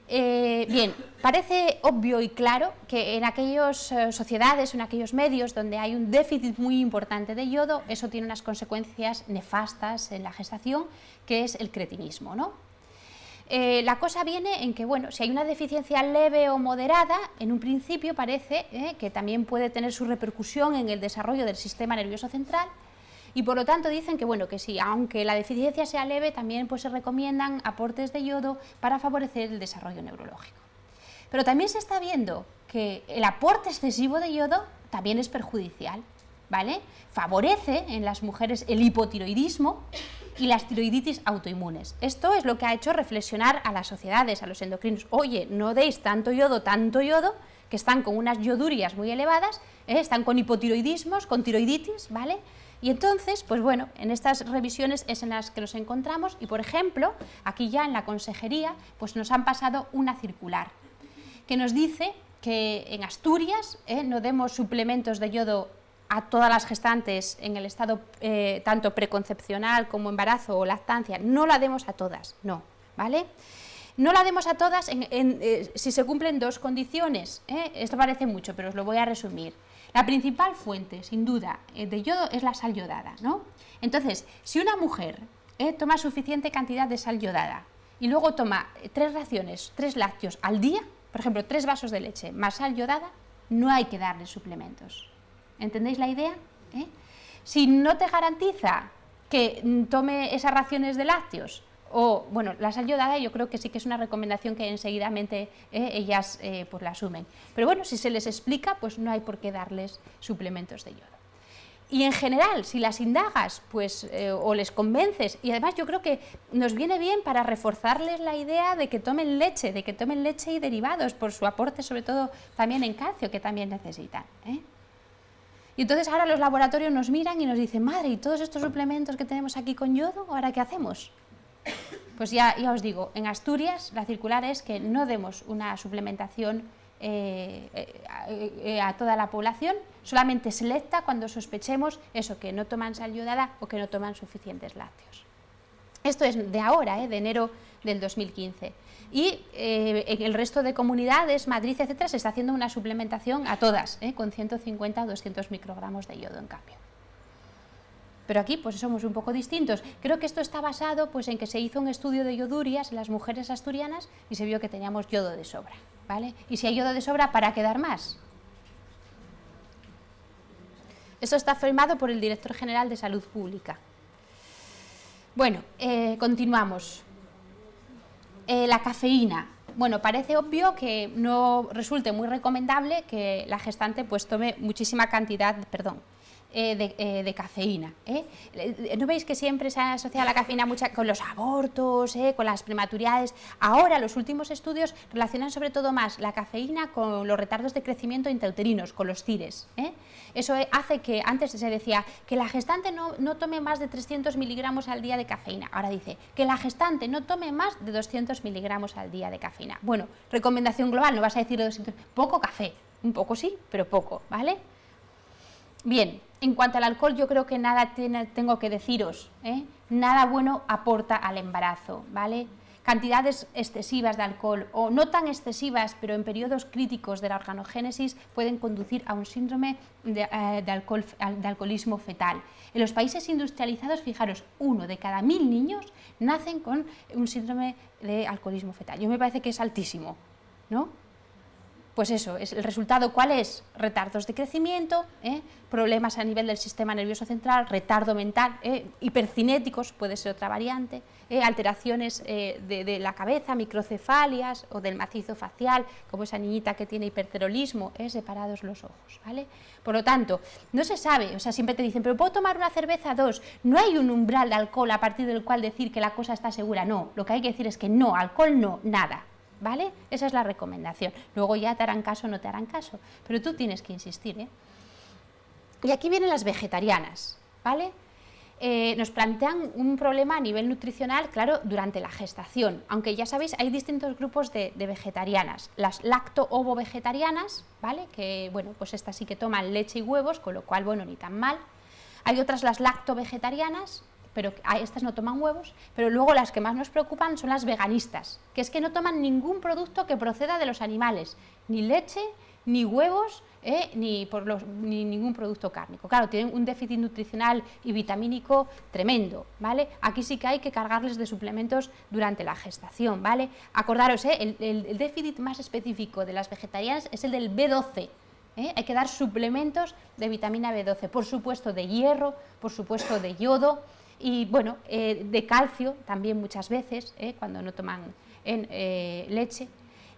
Bien, parece obvio y claro que en aquellas sociedades, en aquellos medios donde hay un déficit muy importante de yodo, eso tiene unas consecuencias nefastas en la gestación, que es el cretinismo, ¿no? La cosa viene en que, bueno, si hay una deficiencia leve o moderada, en un principio parece que también puede tener su repercusión en el desarrollo del sistema nervioso central, y por lo tanto dicen que, bueno, que sí, aunque la deficiencia sea leve, también pues, se recomiendan aportes de yodo para favorecer el desarrollo neurológico. Pero también se está viendo que el aporte excesivo de yodo también es perjudicial, ¿vale? Favorece en las mujeres el hipotiroidismo y las tiroiditis autoinmunes. Esto es lo que ha hecho reflexionar a las sociedades, a los endocrinos. Oye, no deis tanto yodo, que están con unas yodurias muy elevadas, están con hipotiroidismos, con tiroiditis, ¿vale? Y entonces, pues bueno, en estas revisiones es en las que nos encontramos y, por ejemplo, aquí ya en la consejería, pues nos han pasado una circular que nos dice que en Asturias no demos suplementos de yodo a todas las gestantes en el estado tanto preconcepcional como embarazo o lactancia, no la demos a todas, no, ¿vale? No la demos a todas si se cumplen 2 condiciones, esto parece mucho, pero os lo voy a resumir. La principal fuente, sin duda, de yodo es la sal yodada, ¿no? Entonces, si una mujer toma suficiente cantidad de sal yodada y luego toma 3 raciones, 3 lácteos al día, por ejemplo, 3 vasos de leche más sal yodada, no hay que darle suplementos. ¿Entendéis la idea? Si no te garantiza que tome esas raciones de lácteos, o, bueno, la sal yodada yo creo que sí que es una recomendación que enseguidamente ellas pues la asumen. Pero bueno, si se les explica, pues no hay por qué darles suplementos de yodo. Y en general, si las indagas, pues, o les convences, y además yo creo que nos viene bien para reforzarles la idea de que tomen leche y derivados, por su aporte sobre todo también en calcio, que también necesitan, Y entonces ahora los laboratorios nos miran y nos dicen, madre, ¿y todos estos suplementos que tenemos aquí con yodo, ahora qué hacemos? Pues ya os digo, en Asturias la circular es que no demos una suplementación a toda la población, solamente selecta cuando sospechemos eso, que no toman sal yodada o que no toman suficientes lácteos. Esto es de ahora, de enero del 2015. Y en el resto de comunidades, Madrid, etcétera, se está haciendo una suplementación a todas, con 150 o 200 microgramos de yodo en cambio. Pero aquí pues somos un poco distintos. Creo que esto está basado pues, en que se hizo un estudio de yodurias en las mujeres asturianas y se vio que teníamos yodo de sobra, ¿vale? Y si hay yodo de sobra, ¿para qué dar más? Esto está firmado por el director general de Salud Pública. Bueno, continuamos. La cafeína. Bueno, parece obvio que no resulte muy recomendable que la gestante pues, tome muchísima cantidad, de cafeína. ¿No veis que siempre se ha asociado la cafeína con los abortos, con las prematuridades? Ahora los últimos estudios relacionan sobre todo más la cafeína con los retardos de crecimiento intrauterinos, con los CIRES. Eso hace que antes se decía que la gestante no tome más de 300 miligramos al día de cafeína. Ahora dice que la gestante no tome más de 200 miligramos al día de cafeína. Bueno, recomendación global, no vas a decir 200, poco café, un poco sí, pero poco, ¿vale? Bien, en cuanto al alcohol, yo creo que nada tengo que deciros, nada bueno aporta al embarazo, ¿vale? Cantidades excesivas de alcohol o no tan excesivas, pero en periodos críticos de la organogénesis pueden conducir a un síndrome de alcoholismo fetal. En los países industrializados, fijaros, 1 de cada 1000 niños nacen con un síndrome de alcoholismo fetal. Yo me parece que es altísimo, ¿no? pues eso, el resultado ¿cuál es? Retardos de crecimiento, problemas a nivel del sistema nervioso central, retardo mental, hipercinéticos, puede ser otra variante, alteraciones de la cabeza, microcefalias o del macizo facial, como esa niñita que tiene hiperterolismo, separados los ojos, ¿vale? Por lo tanto, no se sabe, o sea, siempre te dicen, pero ¿puedo tomar una cerveza, 2? No hay un umbral de alcohol a partir del cual decir que la cosa está segura, no, lo que hay que decir es que no, alcohol no, nada. ¿Vale? Esa es la recomendación. Luego ya te harán caso o no te harán caso, pero tú tienes que insistir, ¿eh? Y aquí vienen las vegetarianas, ¿vale? Nos plantean un problema a nivel nutricional, claro, durante la gestación, aunque ya sabéis, hay distintos grupos de vegetarianas. Las lacto-ovo-vegetarianas, ¿vale? Que, bueno, pues estas sí que toman leche y huevos, con lo cual, bueno, ni tan mal. Hay otras, las lacto-vegetarianas, pero estas no toman huevos, pero luego las que más nos preocupan son las veganistas, que es que no toman ningún producto que proceda de los animales, ni leche, ni huevos, ni ningún producto cárnico. Claro, tienen un déficit nutricional y vitamínico tremendo, ¿vale? Aquí sí que hay que cargarles de suplementos durante la gestación, ¿vale? Acordaros, el déficit más específico de las vegetarianas es el del B12, hay que dar suplementos de vitamina B12, por supuesto de hierro, por supuesto de yodo, y bueno, de calcio también muchas veces, cuando no toman leche,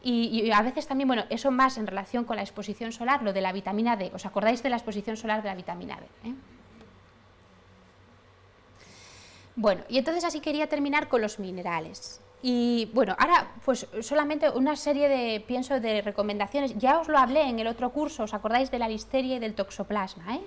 y a veces también, bueno, eso más en relación con la exposición solar, lo de la vitamina D. ¿Os acordáis de la exposición solar de la vitamina D? Bueno, y entonces así quería terminar con los minerales. Y bueno, ahora pues solamente una serie de recomendaciones. Ya os lo hablé en el otro curso, ¿os acordáis de la listeria y del toxoplasma?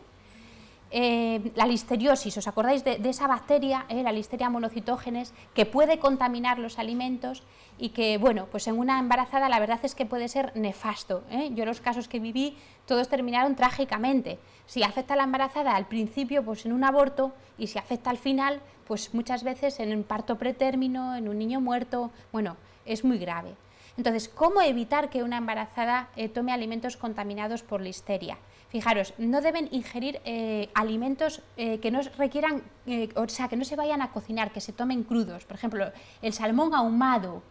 La listeriosis, ¿os acordáis de esa bacteria, la Listeria monocitógenes, que puede contaminar los alimentos y que, bueno, pues en una embarazada la verdad es que puede ser nefasto, Yo los casos que viví, todos terminaron trágicamente. Si afecta a la embarazada al principio, pues en un aborto, y si afecta al final, pues muchas veces en un parto pretérmino, en un niño muerto, bueno, es muy grave. Entonces, ¿cómo evitar que una embarazada tome alimentos contaminados por listeria? Fijaros, no deben ingerir alimentos que no requieran, o sea, que no se vayan a cocinar, que se tomen crudos. Por ejemplo, el salmón ahumado,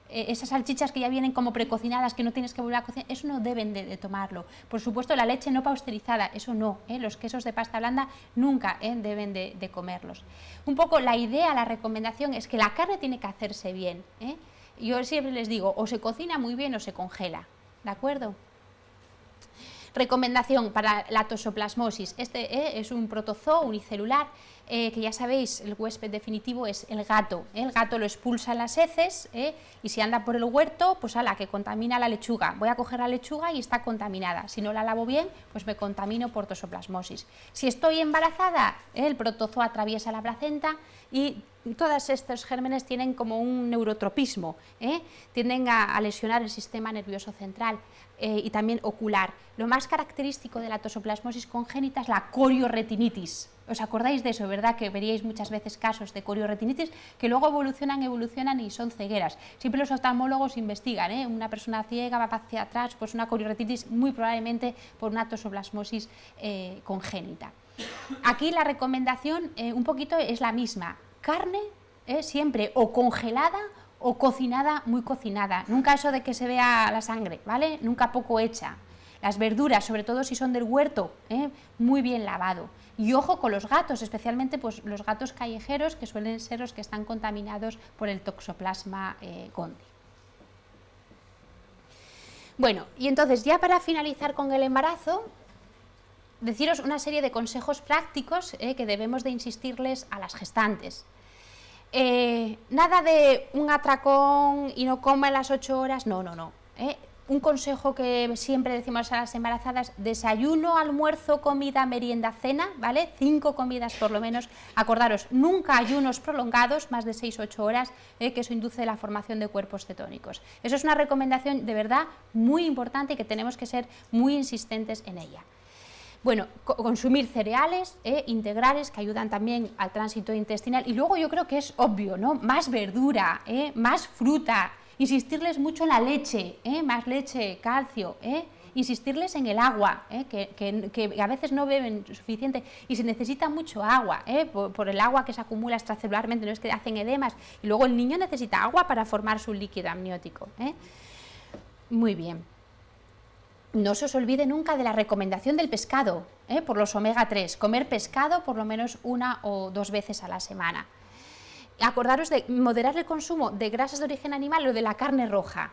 esas salchichas que ya vienen como precocinadas, que no tienes que volver a cocinar, eso no deben de tomarlo. Por supuesto, la leche no pasteurizada, eso no, los quesos de pasta blanda nunca deben de comerlos. Un poco la idea, la recomendación es que la carne tiene que hacerse bien, Yo siempre les digo, o se cocina muy bien o se congela, ¿de acuerdo? Recomendación para la toxoplasmosis, este es un protozoo unicelular, que ya sabéis, el huésped definitivo es el gato lo expulsa en las heces, y si anda por el huerto, pues a la que contamina la lechuga, voy a coger la lechuga y está contaminada, si no la lavo bien, pues me contamino por toxoplasmosis. Si estoy embarazada, el protozoo atraviesa la placenta y todos estos gérmenes tienen como un neurotropismo, tienden a lesionar el sistema nervioso central y también ocular. Lo más característico de la toxoplasmosis congénita es la corioretinitis. ¿Os acordáis de eso, verdad? Que veríais muchas veces casos de corioretinitis que luego evolucionan y son cegueras. Siempre los oftalmólogos investigan, una persona ciega va hacia atrás, pues una corioretinitis muy probablemente por una toxoplasmosis congénita. Aquí la recomendación un poquito es la misma. Carne siempre o congelada o cocinada, muy cocinada. Nunca eso de que se vea la sangre, ¿vale? Nunca poco hecha. Las verduras, sobre todo si son del huerto, muy bien lavado. Y ojo con los gatos, especialmente pues, los gatos callejeros, que suelen ser los que están contaminados por el Toxoplasma gondii. Bueno, y entonces ya para finalizar con el embarazo, deciros una serie de consejos prácticos que debemos de insistirles a las gestantes. Nada de un atracón y no coma a las 8 horas, no. Un consejo que siempre decimos a las embarazadas: desayuno, almuerzo, comida, merienda, cena, ¿vale? 5 comidas por lo menos. Acordaros, nunca ayunos prolongados, más de 6-8 horas, que eso induce la formación de cuerpos cetónicos. Eso es una recomendación de verdad muy importante y que tenemos que ser muy insistentes en ella. Bueno, consumir cereales integrales que ayudan también al tránsito intestinal, y luego yo creo que es obvio, ¿no? Más verdura, más fruta, insistirles mucho en la leche, más leche, calcio, insistirles en el agua, que a veces no beben suficiente y se necesita mucho agua, por el agua que se acumula extracelularmente, no es que hacen edemas, y luego el niño necesita agua para formar su líquido amniótico. Muy bien. no se os olvide nunca de la recomendación del pescado, por los omega 3, comer pescado por lo menos 1 o 2 veces a la semana. Acordaros de moderar el consumo de grasas de origen animal o de la carne roja.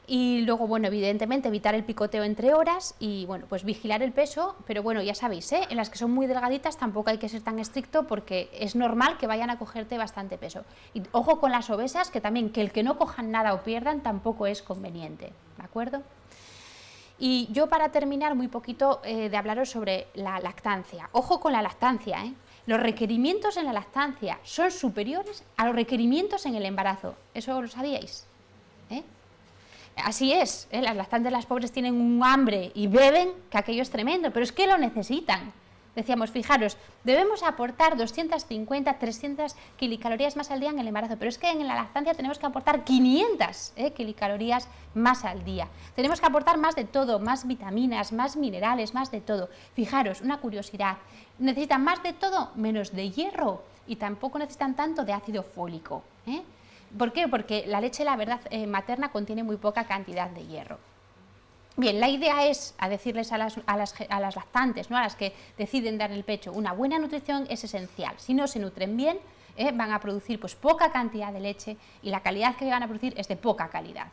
Y luego, bueno, evidentemente evitar el picoteo entre horas y, bueno, pues vigilar el peso, pero bueno, ya sabéis, en las que son muy delgaditas tampoco hay que ser tan estricto porque es normal que vayan a cogerte bastante peso. Y ojo con las obesas, que también que el que no cojan nada o pierdan tampoco es conveniente, ¿de acuerdo? Y yo, para terminar, muy poquito de hablaros sobre la lactancia. Ojo con la lactancia, Los requerimientos en la lactancia son superiores a los requerimientos en el embarazo. ¿Eso lo sabíais? Así es, las lactantes, las pobres, tienen un hambre y beben, que aquello es tremendo, pero es que lo necesitan. Decíamos, fijaros, debemos aportar 250, 300 kilicalorías más al día en el embarazo, pero es que en la lactancia tenemos que aportar 500 kilicalorías más al día. Tenemos que aportar más de todo, más vitaminas, más minerales, más de todo. Fijaros, una curiosidad, necesitan más de todo menos de hierro y tampoco necesitan tanto de ácido fólico. ¿Por qué? Porque la leche, la verdad, materna contiene muy poca cantidad de hierro. Bien, la idea es a decirles a las lactantes, ¿no?, a las que deciden dar el pecho, una buena nutrición es esencial. Si no se nutren bien, van a producir pues poca cantidad de leche y la calidad que van a producir es de poca calidad.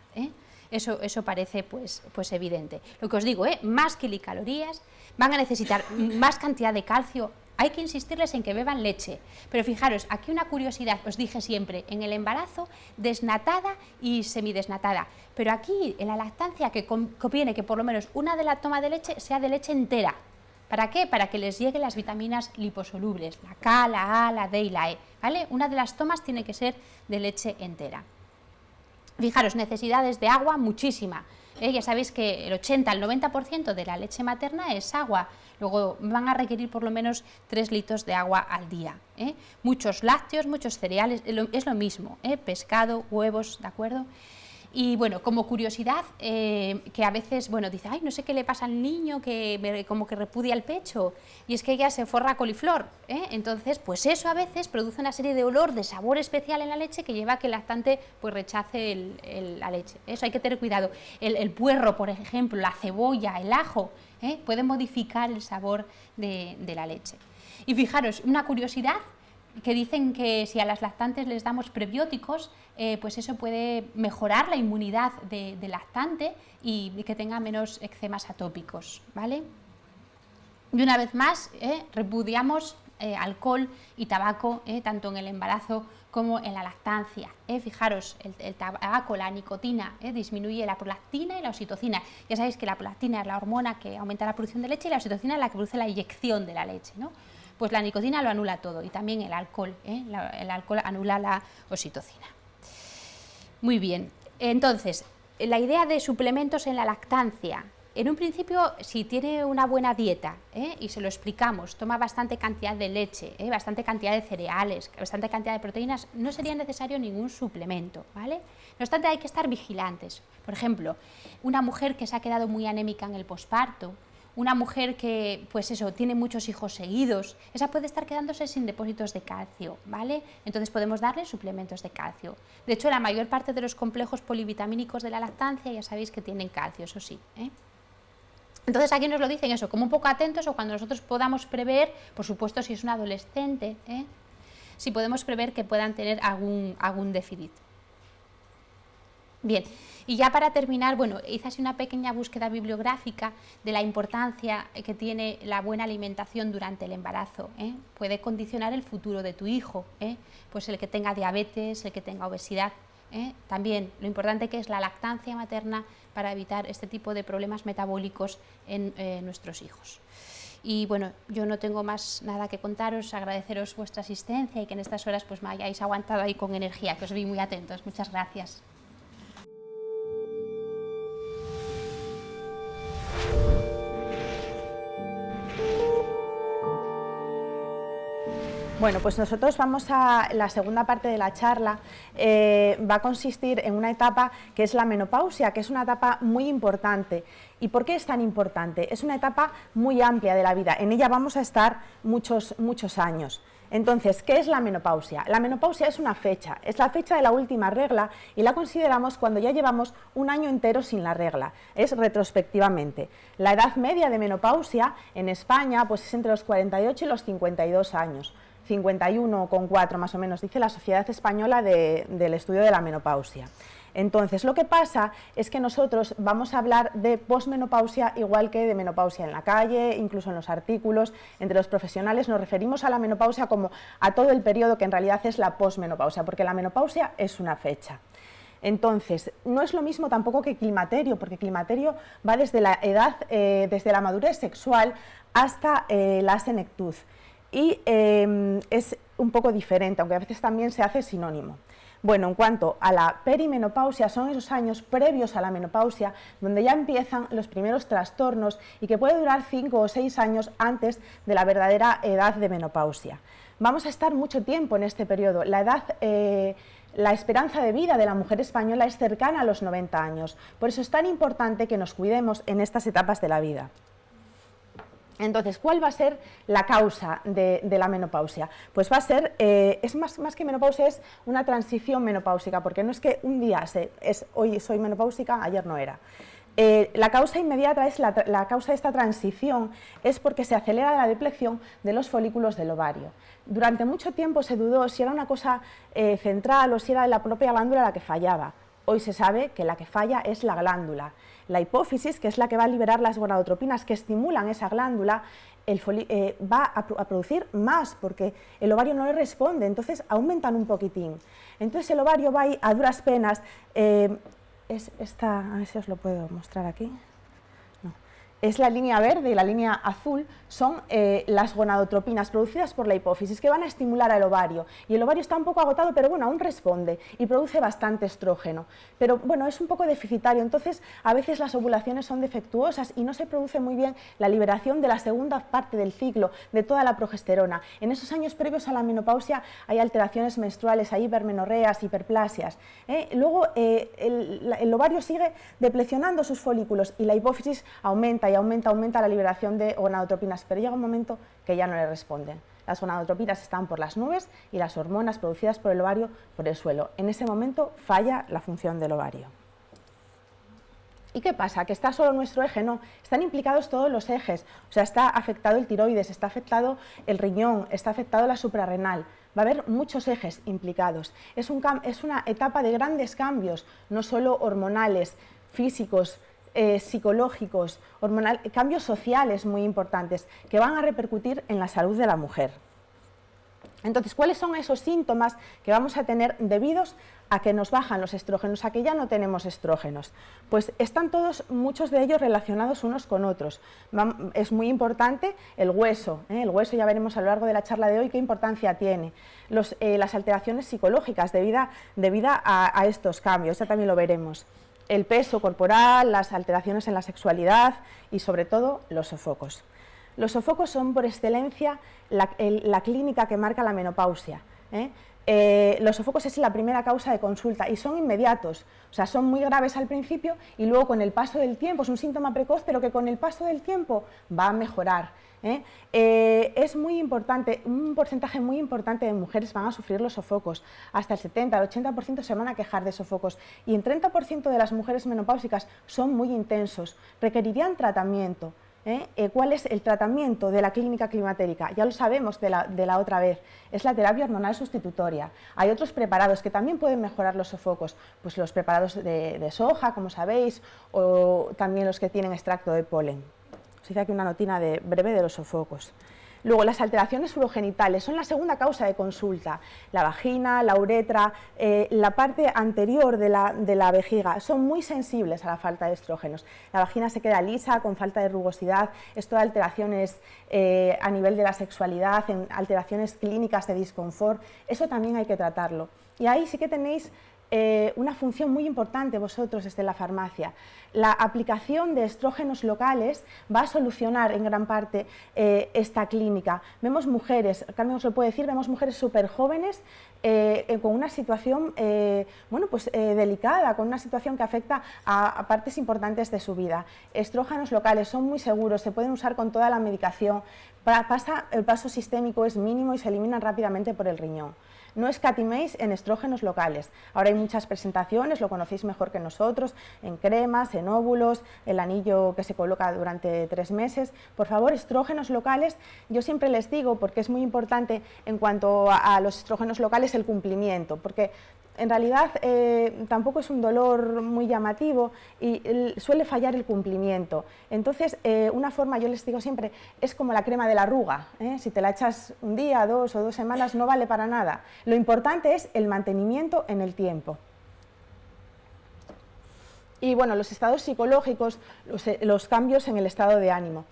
Eso parece pues evidente. Lo que os digo, más kilicalorías, van a necesitar más cantidad de calcio. Hay que insistirles en que beban leche, pero fijaros, aquí una curiosidad, os dije siempre, en el embarazo, desnatada y semidesnatada, pero aquí en la lactancia que conviene que por lo menos una de la toma de leche sea de leche entera. ¿Para qué? Para que les lleguen las vitaminas liposolubles, la K, la A, la D y la E, ¿vale? Una de las tomas tiene que ser de leche entera. Fijaros, necesidades de agua, muchísima. Ya sabéis que el 80 al 90% de la leche materna es agua. Luego van a requerir por lo menos 3 litros de agua al día. Muchos lácteos, muchos cereales, es lo mismo, pescado, huevos, ¿de acuerdo? Y bueno, como curiosidad, que a veces, bueno, dice, ay, no sé qué le pasa al niño, que como que repudia el pecho, y es que ella se forra coliflor, entonces, pues eso a veces produce una serie de olor, de sabor especial en la leche que lleva a que el lactante pues rechace la leche. Eso hay que tener cuidado. El puerro, por ejemplo, la cebolla, el ajo, pueden modificar el sabor de la leche. Y fijaros, una curiosidad, que dicen que si a las lactantes les damos prebióticos, pues eso puede mejorar la inmunidad del lactante y que tenga menos eczemas atópicos, ¿vale? Y una vez más, repudiamos alcohol y tabaco, tanto en el embarazo como en la lactancia. Fijaros, el tabaco, la nicotina, disminuye la prolactina y la oxitocina. Ya sabéis que la prolactina es la hormona que aumenta la producción de leche y la oxitocina es la que produce la eyección de la leche, ¿no? Pues la nicotina lo anula todo y también el alcohol, el alcohol anula la oxitocina. Muy bien, entonces, la idea de suplementos en la lactancia. En un principio, si tiene una buena dieta, y se lo explicamos, toma bastante cantidad de leche, bastante cantidad de cereales, bastante cantidad de proteínas, no sería necesario ningún suplemento, ¿vale? No obstante, hay que estar vigilantes. Por ejemplo, una mujer que se ha quedado muy anémica en el posparto, una mujer que, pues eso, tiene muchos hijos seguidos, esa puede estar quedándose sin depósitos de calcio, ¿vale? Entonces podemos darle suplementos de calcio. De hecho, la mayor parte de los complejos polivitamínicos de la lactancia ya sabéis que tienen calcio, eso sí, Entonces aquí nos lo dicen eso, como un poco atentos, o cuando nosotros podamos prever, por supuesto si es un adolescente, si podemos prever que puedan tener algún déficit. Bien, y ya para terminar, bueno, hice así una pequeña búsqueda bibliográfica de la importancia que tiene la buena alimentación durante el embarazo. Puede condicionar el futuro de tu hijo, pues el que tenga diabetes, el que tenga obesidad. También lo importante que es la lactancia materna para evitar este tipo de problemas metabólicos en nuestros hijos. Y bueno, yo no tengo más nada que contaros, agradeceros vuestra asistencia y que en estas horas pues me hayáis aguantado ahí con energía, que os vi muy atentos. Muchas gracias. Bueno, pues nosotros vamos a la segunda parte de la charla, va a consistir en una etapa que es la menopausia, que es una etapa muy importante. ¿Y por qué es tan importante? Es una etapa muy amplia de la vida, en ella vamos a estar muchos años. Entonces, ¿qué es la menopausia? La menopausia es una fecha, es la fecha de la última regla y la consideramos cuando ya llevamos un año entero sin la regla, es retrospectivamente. La edad media de menopausia en España pues es entre los 48 y los 52 años, 51,4 más o menos, dice la Sociedad Española del Estudio de la Menopausia. Entonces, lo que pasa es que nosotros vamos a hablar de posmenopausia igual que de menopausia en la calle, incluso en los artículos. Entre los profesionales nos referimos a la menopausia como a todo el periodo que en realidad es la posmenopausia, porque la menopausia es una fecha. Entonces, no es lo mismo tampoco que climaterio, porque climaterio va desde la edad, desde la madurez sexual hasta la senectud. Y es un poco diferente, aunque a veces también se hace sinónimo. Bueno, en cuanto a la perimenopausia, son esos años previos a la menopausia donde ya empiezan los primeros trastornos y que puede durar 5 o 6 años antes de la verdadera edad de menopausia. Vamos a estar mucho tiempo en este periodo. La esperanza de vida de la mujer española es cercana a los 90 años. Por eso es tan importante que nos cuidemos en estas etapas de la vida. Entonces, ¿cuál va a ser la causa de la menopausia? Pues va a ser, es más que menopausia, es una transición menopáusica, porque no es que un día hoy soy menopáusica, ayer no era. La causa inmediata es la causa de esta transición es porque se acelera la deplección de los folículos del ovario. Durante mucho tiempo se dudó si era una cosa central o si era la propia glándula la que fallaba. Hoy se sabe que la que falla es la glándula. La hipófisis, que es la que va a liberar las gonadotropinas que estimulan esa glándula, va a producir más porque el ovario no le responde, entonces aumentan un poquitín. Entonces el ovario va ahí a duras penas, a ver si os lo puedo mostrar aquí. Es la línea verde y la línea azul son las gonadotropinas producidas por la hipófisis que van a estimular al ovario y el ovario está un poco agotado pero bueno, aún responde y produce bastante estrógeno, pero bueno, es un poco deficitario, entonces a veces las ovulaciones son defectuosas y no se produce muy bien la liberación de la segunda parte del ciclo de toda la progesterona. En esos años previos a la menopausia hay alteraciones menstruales, hay hipermenorreas, hiperplasias, luego el ovario sigue deplecionando sus folículos y la hipófisis aumenta y aumenta la liberación de gonadotropinas, pero llega un momento que ya no le responden. Las gonadotropinas están por las nubes y las hormonas producidas por el ovario por el suelo. En ese momento falla la función del ovario. ¿Y qué pasa? ¿Que está solo nuestro eje? No, están implicados todos los ejes, o sea, está afectado el tiroides, está afectado el riñón, está afectado la suprarrenal. Va a haber muchos ejes implicados. Es una etapa de grandes cambios, no solo hormonales, físicos, psicológicos, cambios sociales muy importantes que van a repercutir en la salud de la mujer. Entonces, ¿cuáles son esos síntomas que vamos a tener debidos a que nos bajan los estrógenos, a que ya no tenemos estrógenos? Pues están muchos de ellos relacionados unos con otros. Es muy importante el hueso ya veremos a lo largo de la charla de hoy qué importancia tiene. Las alteraciones psicológicas debidas a estos cambios, ya también lo veremos. El peso corporal, las alteraciones en la sexualidad y sobre todo los sofocos. Los sofocos son por excelencia la clínica que marca la menopausia. Los sofocos es la primera causa de consulta y son inmediatos, o sea, son muy graves al principio y luego con el paso del tiempo, es un síntoma precoz, pero que con el paso del tiempo va a mejorar. Es muy importante, un porcentaje muy importante de mujeres van a sufrir los sofocos, hasta el 70, el 80% se van a quejar de sofocos y el 30% de las mujeres menopáusicas son muy intensos, requerirían tratamiento. ¿Cuál es el tratamiento de la clínica climatérica? Ya lo sabemos de la otra vez, es la terapia hormonal sustitutoria. Hay otros preparados que también pueden mejorar los sofocos, pues los preparados de soja, como sabéis, o también los que tienen extracto de polen. Os hice aquí una notina breve de los sofocos. Luego, las alteraciones urogenitales son la segunda causa de consulta. La vagina, la uretra, la parte anterior de la vejiga son muy sensibles a la falta de estrógenos. La vagina se queda lisa, con falta de rugosidad, esto de alteraciones a nivel de la sexualidad, alteraciones clínicas de disconfort, eso también hay que tratarlo. Y ahí sí que tenéis una función muy importante vosotros desde la farmacia. La aplicación de estrógenos locales va a solucionar en gran parte esta clínica. Vemos mujeres, Carmen os lo puede decir, vemos mujeres súper jóvenes con una situación delicada, con una situación que afecta a partes importantes de su vida. Estrógenos locales son muy seguros, se pueden usar con toda la medicación, el paso sistémico es mínimo y se eliminan rápidamente por el riñón. No escatiméis en estrógenos locales. Ahora hay muchas presentaciones, lo conocéis mejor que nosotros, en cremas, en óvulos, el anillo que se coloca durante 3 meses. Por favor, estrógenos locales, yo siempre les digo, porque es muy importante en cuanto a los estrógenos locales, el cumplimiento, porque en realidad tampoco es un dolor muy llamativo y suele fallar el cumplimiento. Entonces, una forma, yo les digo siempre, es como la crema de la arruga, si te la echas un día, 2 o 2 semanas, no vale para nada. Lo importante es el mantenimiento en el tiempo. Y bueno, los estados psicológicos, los cambios en el estado de ánimo.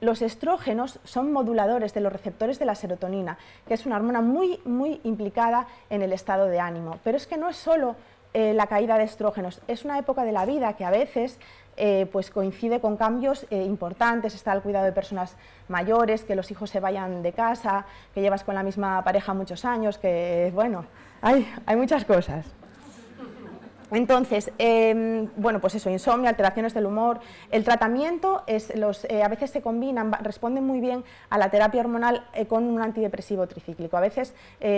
Los estrógenos son moduladores de los receptores de la serotonina, que es una hormona muy implicada en el estado de ánimo. Pero es que no es solo la caída de estrógenos, es una época de la vida que a veces pues coincide con cambios importantes, está el cuidado de personas mayores, que los hijos se vayan de casa, que llevas con la misma pareja muchos años, que bueno, hay muchas cosas. Entonces, bueno, pues eso, insomnio, alteraciones del humor. El tratamiento a veces se combinan, responden muy bien a la terapia hormonal con un antidepresivo tricíclico. A veces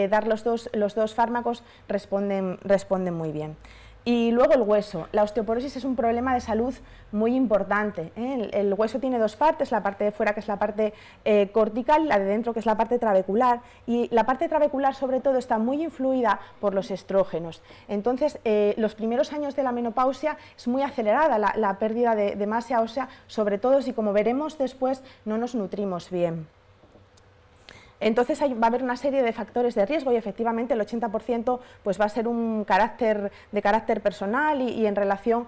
dar los dos fármacos responden muy bien. Y luego el hueso. La osteoporosis es un problema de salud muy importante, El hueso tiene 2 partes, la parte de fuera, que es la parte cortical, y la de dentro, que es la parte trabecular, y la parte trabecular sobre todo está muy influida por los estrógenos. Entonces, los primeros años de la menopausia es muy acelerada la pérdida de masa ósea, sobre todo si, como veremos después, no nos nutrimos bien. Entonces va a haber una serie de factores de riesgo y efectivamente el 80% pues va a ser de carácter personal y en relación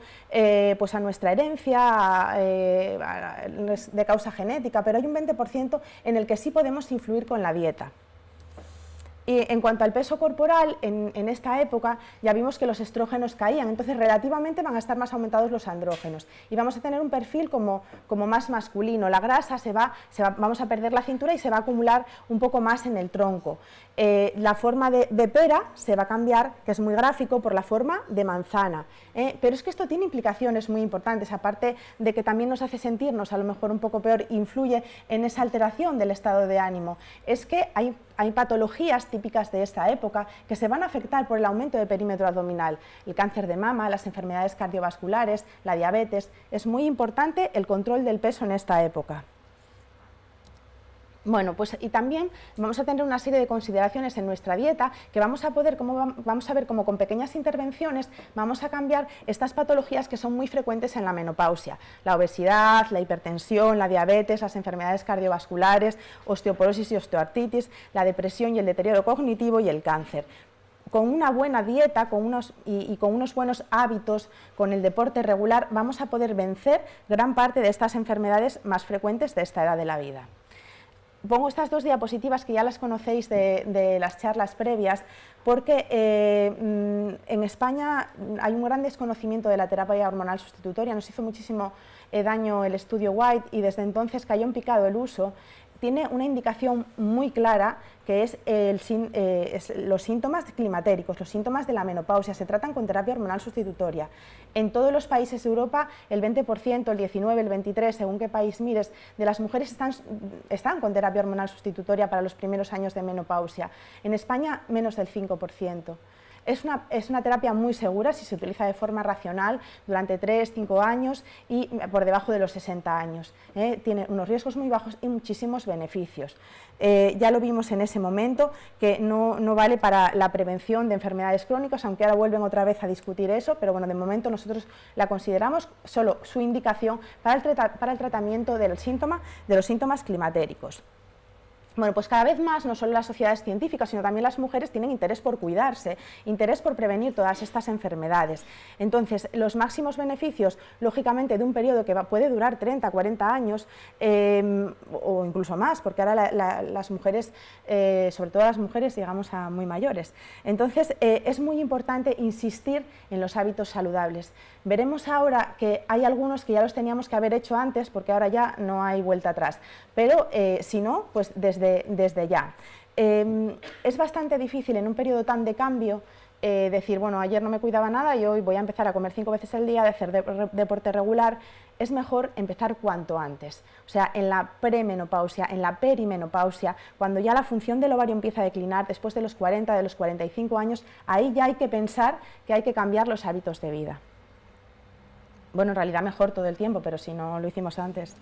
pues a nuestra herencia, de causa genética, pero hay un 20% en el que sí podemos influir con la dieta. Y en cuanto al peso corporal, en esta época ya vimos que los estrógenos caían, entonces relativamente van a estar más aumentados los andrógenos y vamos a tener un perfil como más masculino. La grasa vamos a perder la cintura y se va a acumular un poco más en el tronco. La forma de pera se va a cambiar, que es muy gráfico, por la forma de manzana. Pero es que esto tiene implicaciones muy importantes, aparte de que también nos hace sentirnos a lo mejor un poco peor, influye en esa alteración del estado de ánimo. Es que hay patologías típicas de esta época que se van a afectar por el aumento de perímetro abdominal. El cáncer de mama, las enfermedades cardiovasculares, la diabetes. Es muy importante el control del peso en esta época. Bueno, pues y también vamos a tener una serie de consideraciones en nuestra dieta que vamos a ver cómo con pequeñas intervenciones vamos a cambiar estas patologías que son muy frecuentes en la menopausia. La obesidad, la hipertensión, la diabetes, las enfermedades cardiovasculares, osteoporosis y osteoartritis, la depresión y el deterioro cognitivo y el cáncer. Con una buena dieta con unos buenos hábitos, con el deporte regular, vamos a poder vencer gran parte de estas enfermedades más frecuentes de esta edad de la vida. Pongo estas 2 diapositivas que ya las conocéis de las charlas previas porque en España hay un gran desconocimiento de la terapia hormonal sustitutoria, nos hizo muchísimo daño el estudio White y desde entonces cayó en picado el uso. Tiene una indicación muy clara que es los síntomas climatéricos, los síntomas de la menopausia, se tratan con terapia hormonal sustitutoria. En todos los países de Europa, el 20%, el 19%, el 23%, según qué país mires, de las mujeres están con terapia hormonal sustitutoria para los primeros años de menopausia. En España, menos del 5%. Es una terapia muy segura si se utiliza de forma racional durante 3-5 años y por debajo de los 60 años. Tiene unos riesgos muy bajos y muchísimos beneficios. Ya lo vimos en ese momento, que no vale para la prevención de enfermedades crónicas, aunque ahora vuelven otra vez a discutir eso, pero bueno, de momento nosotros la consideramos solo su indicación para el tratamiento de los síntomas climatéricos. Bueno, pues cada vez más, no solo las sociedades científicas, sino también las mujeres tienen interés por cuidarse, interés por prevenir todas estas enfermedades. Entonces, los máximos beneficios, lógicamente, de un periodo que puede durar 30, 40 años, o incluso más, porque ahora las mujeres, sobre todo las mujeres, llegamos a muy mayores. Entonces, es muy importante insistir en los hábitos saludables. Veremos ahora que hay algunos que ya los teníamos que haber hecho antes, porque ahora ya no hay vuelta atrás. Pero si no, pues desde ya. es bastante difícil en un periodo tan de cambio decir, bueno, ayer no me cuidaba nada y hoy voy a empezar a comer 5 veces al día, de hacer deporte regular. Es mejor empezar cuanto antes, o sea, en la premenopausia, en la perimenopausia, cuando ya la función del ovario empieza a declinar, después de los 40, de los 45 años, ahí ya hay que pensar que hay que cambiar los hábitos de vida. Bueno, en realidad mejor todo el tiempo, pero si no lo hicimos antes.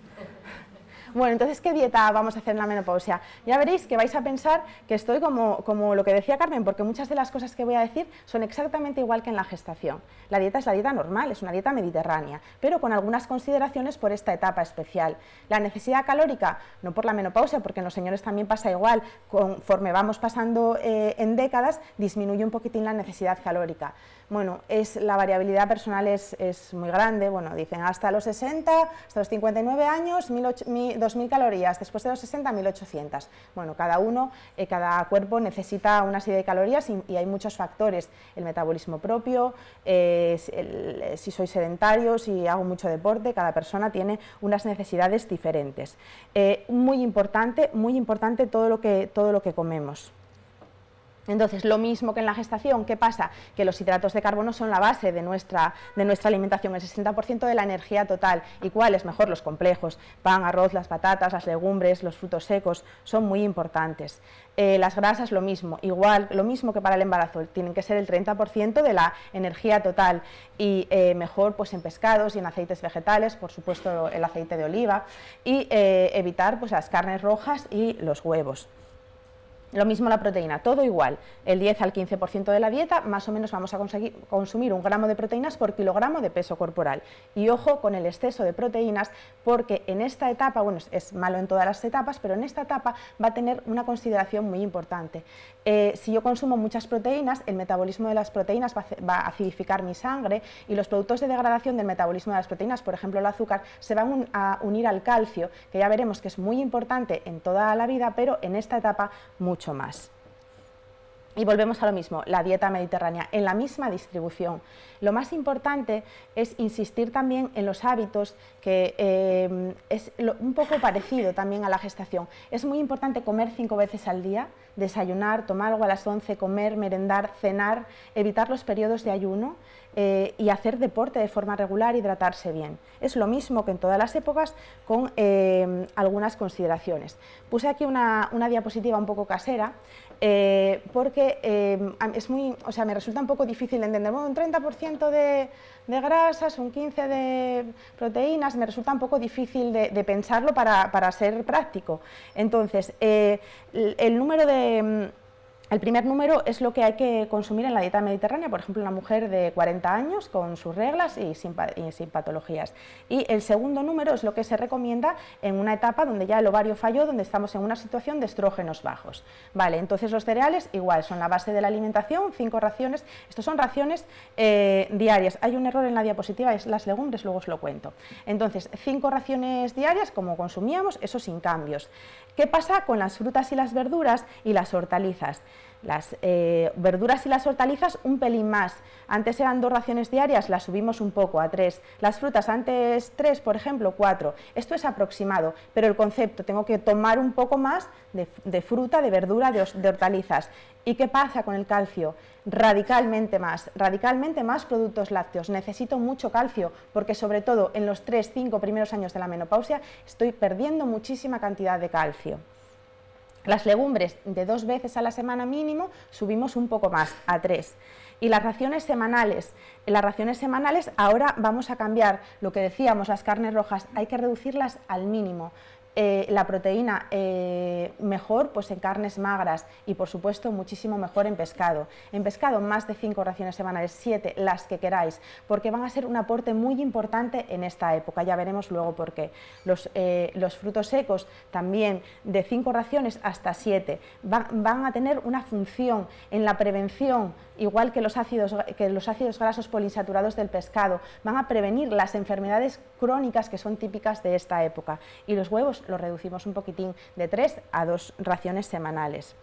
Bueno, entonces, ¿qué dieta vamos a hacer en la menopausia? Ya veréis que vais a pensar que estoy como lo que decía Carmen, porque muchas de las cosas que voy a decir son exactamente igual que en la gestación. La dieta es la dieta normal, es una dieta mediterránea, pero con algunas consideraciones por esta etapa especial. La necesidad calórica, no por la menopausia, porque en los señores también pasa igual, conforme vamos pasando en décadas, disminuye un poquitín la necesidad calórica. Bueno, la variabilidad personal es muy grande, bueno, dicen hasta los 60, hasta los 59 años, 2.000 calorías, después de los 60, 1.800. Bueno, cada cuerpo necesita una serie de calorías y hay muchos factores, el metabolismo propio, si soy sedentario, si hago mucho deporte, cada persona tiene unas necesidades diferentes. Muy importante todo lo que comemos. Entonces, lo mismo que en la gestación, ¿qué pasa? Que los hidratos de carbono son la base de nuestra alimentación, el 60% de la energía total. ¿Y cuáles? Mejor los complejos, pan, arroz, las patatas, las legumbres, los frutos secos, son muy importantes. Las grasas, lo mismo, igual, lo mismo que para el embarazo, tienen que ser el 30% de la energía total y mejor pues en pescados y en aceites vegetales, por supuesto el aceite de oliva, y evitar pues las carnes rojas y los huevos. Lo mismo la proteína, todo igual, el 10 al 15% de la dieta, más o menos vamos a conseguir consumir 1 gramo de proteínas por kilogramo de peso corporal. Y ojo con el exceso de proteínas, porque en esta etapa, bueno, es malo en todas las etapas, pero en esta etapa va a tener una consideración muy importante. Si yo consumo muchas proteínas, el metabolismo de las proteínas va a acidificar mi sangre y los productos de degradación del metabolismo de las proteínas, por ejemplo el azúcar, se van a unir al calcio, que ya veremos que es muy importante en toda la vida, pero en esta etapa mucho más. Y volvemos a lo mismo, la dieta mediterránea, en la misma distribución. Lo más importante es insistir también en los hábitos, que es un poco parecido también a la gestación. Es muy importante comer 5 veces al día, desayunar, tomar algo a las 11, comer, merendar, cenar, evitar los periodos de ayuno y hacer deporte de forma regular, hidratarse bien. Es lo mismo que en todas las épocas, con algunas consideraciones. Puse aquí una diapositiva un poco casera, porque me resulta un poco difícil de entender. Bueno, un 30% de grasas, un 15% de proteínas, me resulta un poco difícil de pensarlo para ser práctico. Entonces, el primer número es lo que hay que consumir en la dieta mediterránea, por ejemplo, una mujer de 40 años con sus reglas y sin patologías. Y el segundo número es lo que se recomienda en una etapa donde ya el ovario falló, donde estamos en una situación de estrógenos bajos. Vale, entonces los cereales igual son la base de la alimentación, 5 raciones, estos son raciones diarias. Hay un error en la diapositiva, es las legumbres, luego os lo cuento. Entonces, 5 raciones diarias como consumíamos, eso sin cambios. ¿Qué pasa con las frutas y las verduras y las hortalizas? Las verduras y las hortalizas un pelín más. Antes eran 2 raciones diarias, las subimos un poco a 3. Las frutas antes 3, por ejemplo, 4. Esto es aproximado, pero el concepto, tengo que tomar un poco más de fruta, de verdura, de hortalizas. ¿Y qué pasa con el calcio? Radicalmente más productos lácteos. Necesito mucho calcio porque sobre todo en los 3-5 primeros años de la menopausia estoy perdiendo muchísima cantidad de calcio. Las legumbres de 2 veces a la semana mínimo subimos un poco más, a 3. Y las raciones semanales ahora vamos a cambiar lo que decíamos, las carnes rojas, hay que reducirlas al mínimo. La proteína mejor pues en carnes magras y por supuesto muchísimo mejor en pescado. En pescado más de 5 raciones semanales, 7, las que queráis, porque van a ser un aporte muy importante en esta época, ya veremos luego por qué. Los frutos secos también de 5 raciones hasta 7 van a tener una función en la prevención, igual que los ácidos grasos poliinsaturados del pescado, van a prevenir las enfermedades crónicas que son típicas de esta época. Y los huevos los reducimos un poquitín de 3 a 2 raciones semanales.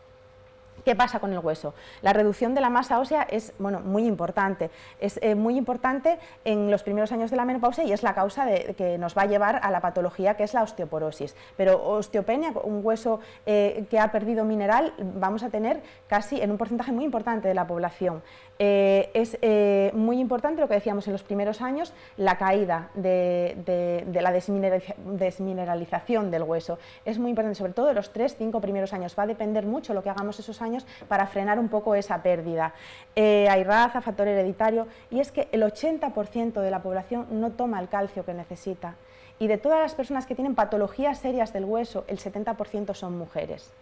¿Qué pasa con el hueso? La reducción de la masa ósea es muy importante. Es muy importante en los primeros años de la menopausia y es la causa que nos va a llevar a la patología que es la osteoporosis. Pero osteopenia, un hueso que ha perdido mineral, vamos a tener casi en un porcentaje muy importante de la población. Es muy importante lo que decíamos en los primeros años, la caída de la desmineralización del hueso. Es muy importante, sobre todo en los 3-5 primeros años. Va a depender mucho lo que hagamos esos años para frenar un poco esa pérdida. Hay raza, factor hereditario, y es que el 80% de la población no toma el calcio que necesita. Y de todas las personas que tienen patologías serias del hueso, el 70% son mujeres.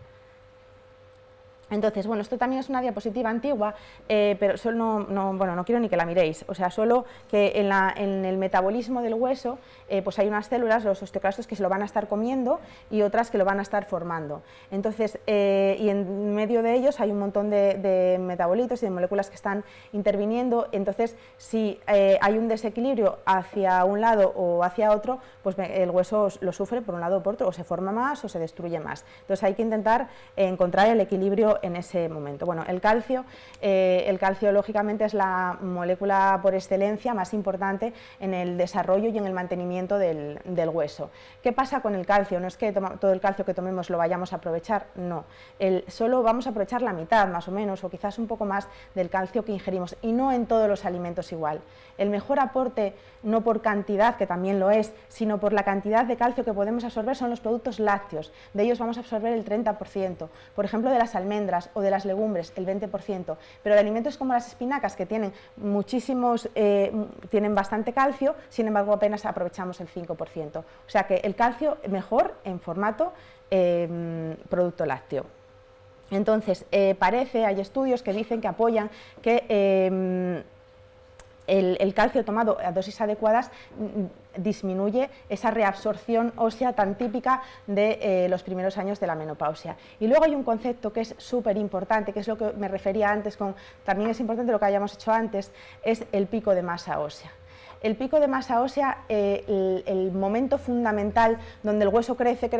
Entonces, bueno, esto también es una diapositiva antigua, pero solo no quiero ni que la miréis, o sea, solo que en el metabolismo del hueso pues hay unas células, los osteoclastos, que se lo van a estar comiendo y otras que lo van a estar formando. Entonces, y en medio de ellos hay un montón de metabolitos y de moléculas que están interviniendo. Entonces, si hay un desequilibrio hacia un lado o hacia otro, pues el hueso lo sufre por un lado o por otro, o se forma más o se destruye más. Entonces, hay que intentar encontrar el equilibrio en ese momento. Bueno, el calcio lógicamente es la molécula por excelencia más importante en el desarrollo y en el mantenimiento del hueso. ¿Qué pasa con el calcio? No es que todo el calcio que tomemos lo vayamos a aprovechar, no. Solo vamos a aprovechar la mitad más o menos, o quizás un poco más del calcio que ingerimos, y no en todos los alimentos igual. El mejor aporte, no por cantidad, que también lo es, sino por la cantidad de calcio que podemos absorber, son los productos lácteos. De ellos vamos a absorber el 30%, por ejemplo de las almendras o de las legumbres el 20%, pero de alimentos como las espinacas, que tienen tienen bastante calcio, sin embargo apenas aprovechamos el 5%. O sea que el calcio mejor en formato producto lácteo. Entonces, hay estudios que dicen que apoyan que el calcio tomado a dosis adecuadas disminuye esa reabsorción ósea tan típica de los primeros años de la menopausia. Y luego hay un concepto que es súper importante, que es lo que me refería antes, también es importante lo que hayamos hecho antes, es el pico de masa ósea. El pico de masa ósea, el momento fundamental donde el hueso crece,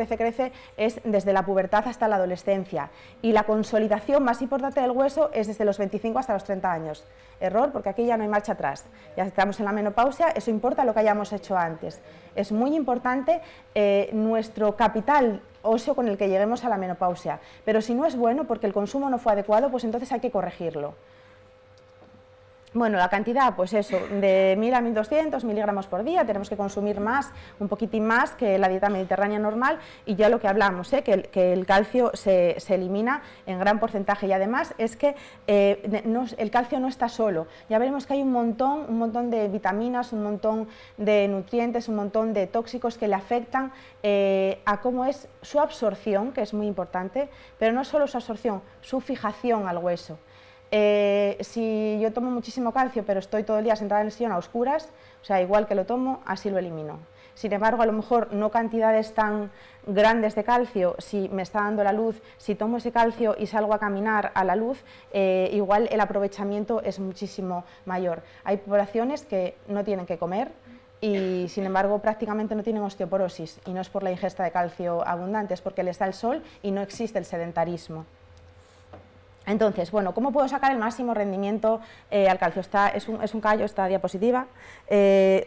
es desde la pubertad hasta la adolescencia, y la consolidación más importante del hueso es desde los 25 hasta los 30 años. Error, porque aquí ya no hay marcha atrás, ya estamos en la menopausia, eso importa lo que hayamos hecho antes. Es muy importante nuestro capital óseo con el que lleguemos a la menopausia, pero si no es bueno porque el consumo no fue adecuado, pues entonces hay que corregirlo. Bueno, la cantidad, pues eso, de 1000 a 1200 miligramos por día, tenemos que consumir más, un poquitín más que la dieta mediterránea normal, y ya lo que hablamos, que el calcio se elimina en gran porcentaje, y además es que el calcio no está solo, ya veremos que hay un montón de vitaminas, un montón de nutrientes, un montón de tóxicos que le afectan a cómo es su absorción, que es muy importante, pero no solo su absorción, su fijación al hueso. Si yo tomo muchísimo calcio pero estoy todo el día sentada en el sillón a oscuras, o sea, igual que lo tomo, así lo elimino. Sin embargo, a lo mejor no cantidades tan grandes de calcio, si me está dando la luz, si tomo ese calcio y salgo a caminar a la luz, igual el aprovechamiento es muchísimo mayor. Hay poblaciones que no tienen que comer y sin embargo prácticamente no tienen osteoporosis, y no es por la ingesta de calcio abundante, es porque les da el sol y no existe el sedentarismo. Entonces, bueno, ¿cómo puedo sacar el máximo rendimiento al calcio? Es un callo esta diapositiva,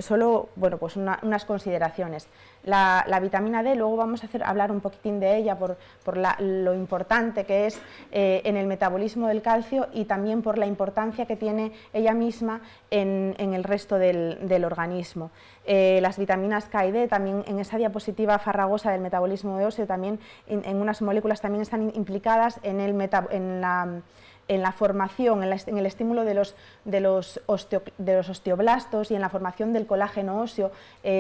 solo, bueno, pues unas consideraciones. La vitamina D, luego vamos a hablar un poquitín de ella por lo importante que es en el metabolismo del calcio, y también por la importancia que tiene ella misma en el resto del organismo. Las vitaminas K y D, también en esa diapositiva farragosa del metabolismo de óseo, también en unas moléculas también están implicadas en la formación, en el estímulo de los osteoblastos y en la formación del colágeno óseo,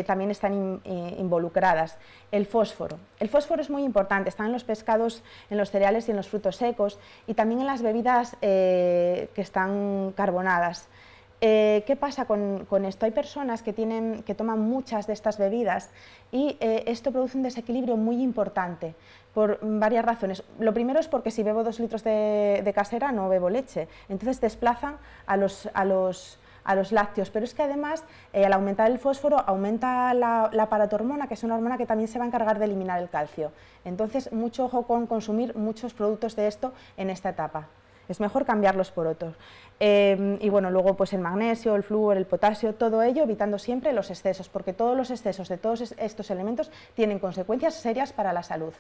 también están involucradas. El fósforo es muy importante, está en los pescados, en los cereales y en los frutos secos, y también en las bebidas que están carbonadas. ¿Qué pasa con esto? Hay personas que toman muchas de estas bebidas, y esto produce un desequilibrio muy importante por varias razones. Lo primero es porque si bebo 2 litros de casera no bebo leche, entonces desplazan a los a los lácteos, pero es que además al aumentar el fósforo aumenta la paratormona, que es una hormona que también se va a encargar de eliminar el calcio. Entonces, mucho ojo con consumir muchos productos de esto en esta etapa. Es mejor cambiarlos por otros. Y bueno, luego pues el magnesio, el flúor, el potasio, todo ello evitando siempre los excesos, porque todos los excesos de todos estos elementos tienen consecuencias serias para la salud.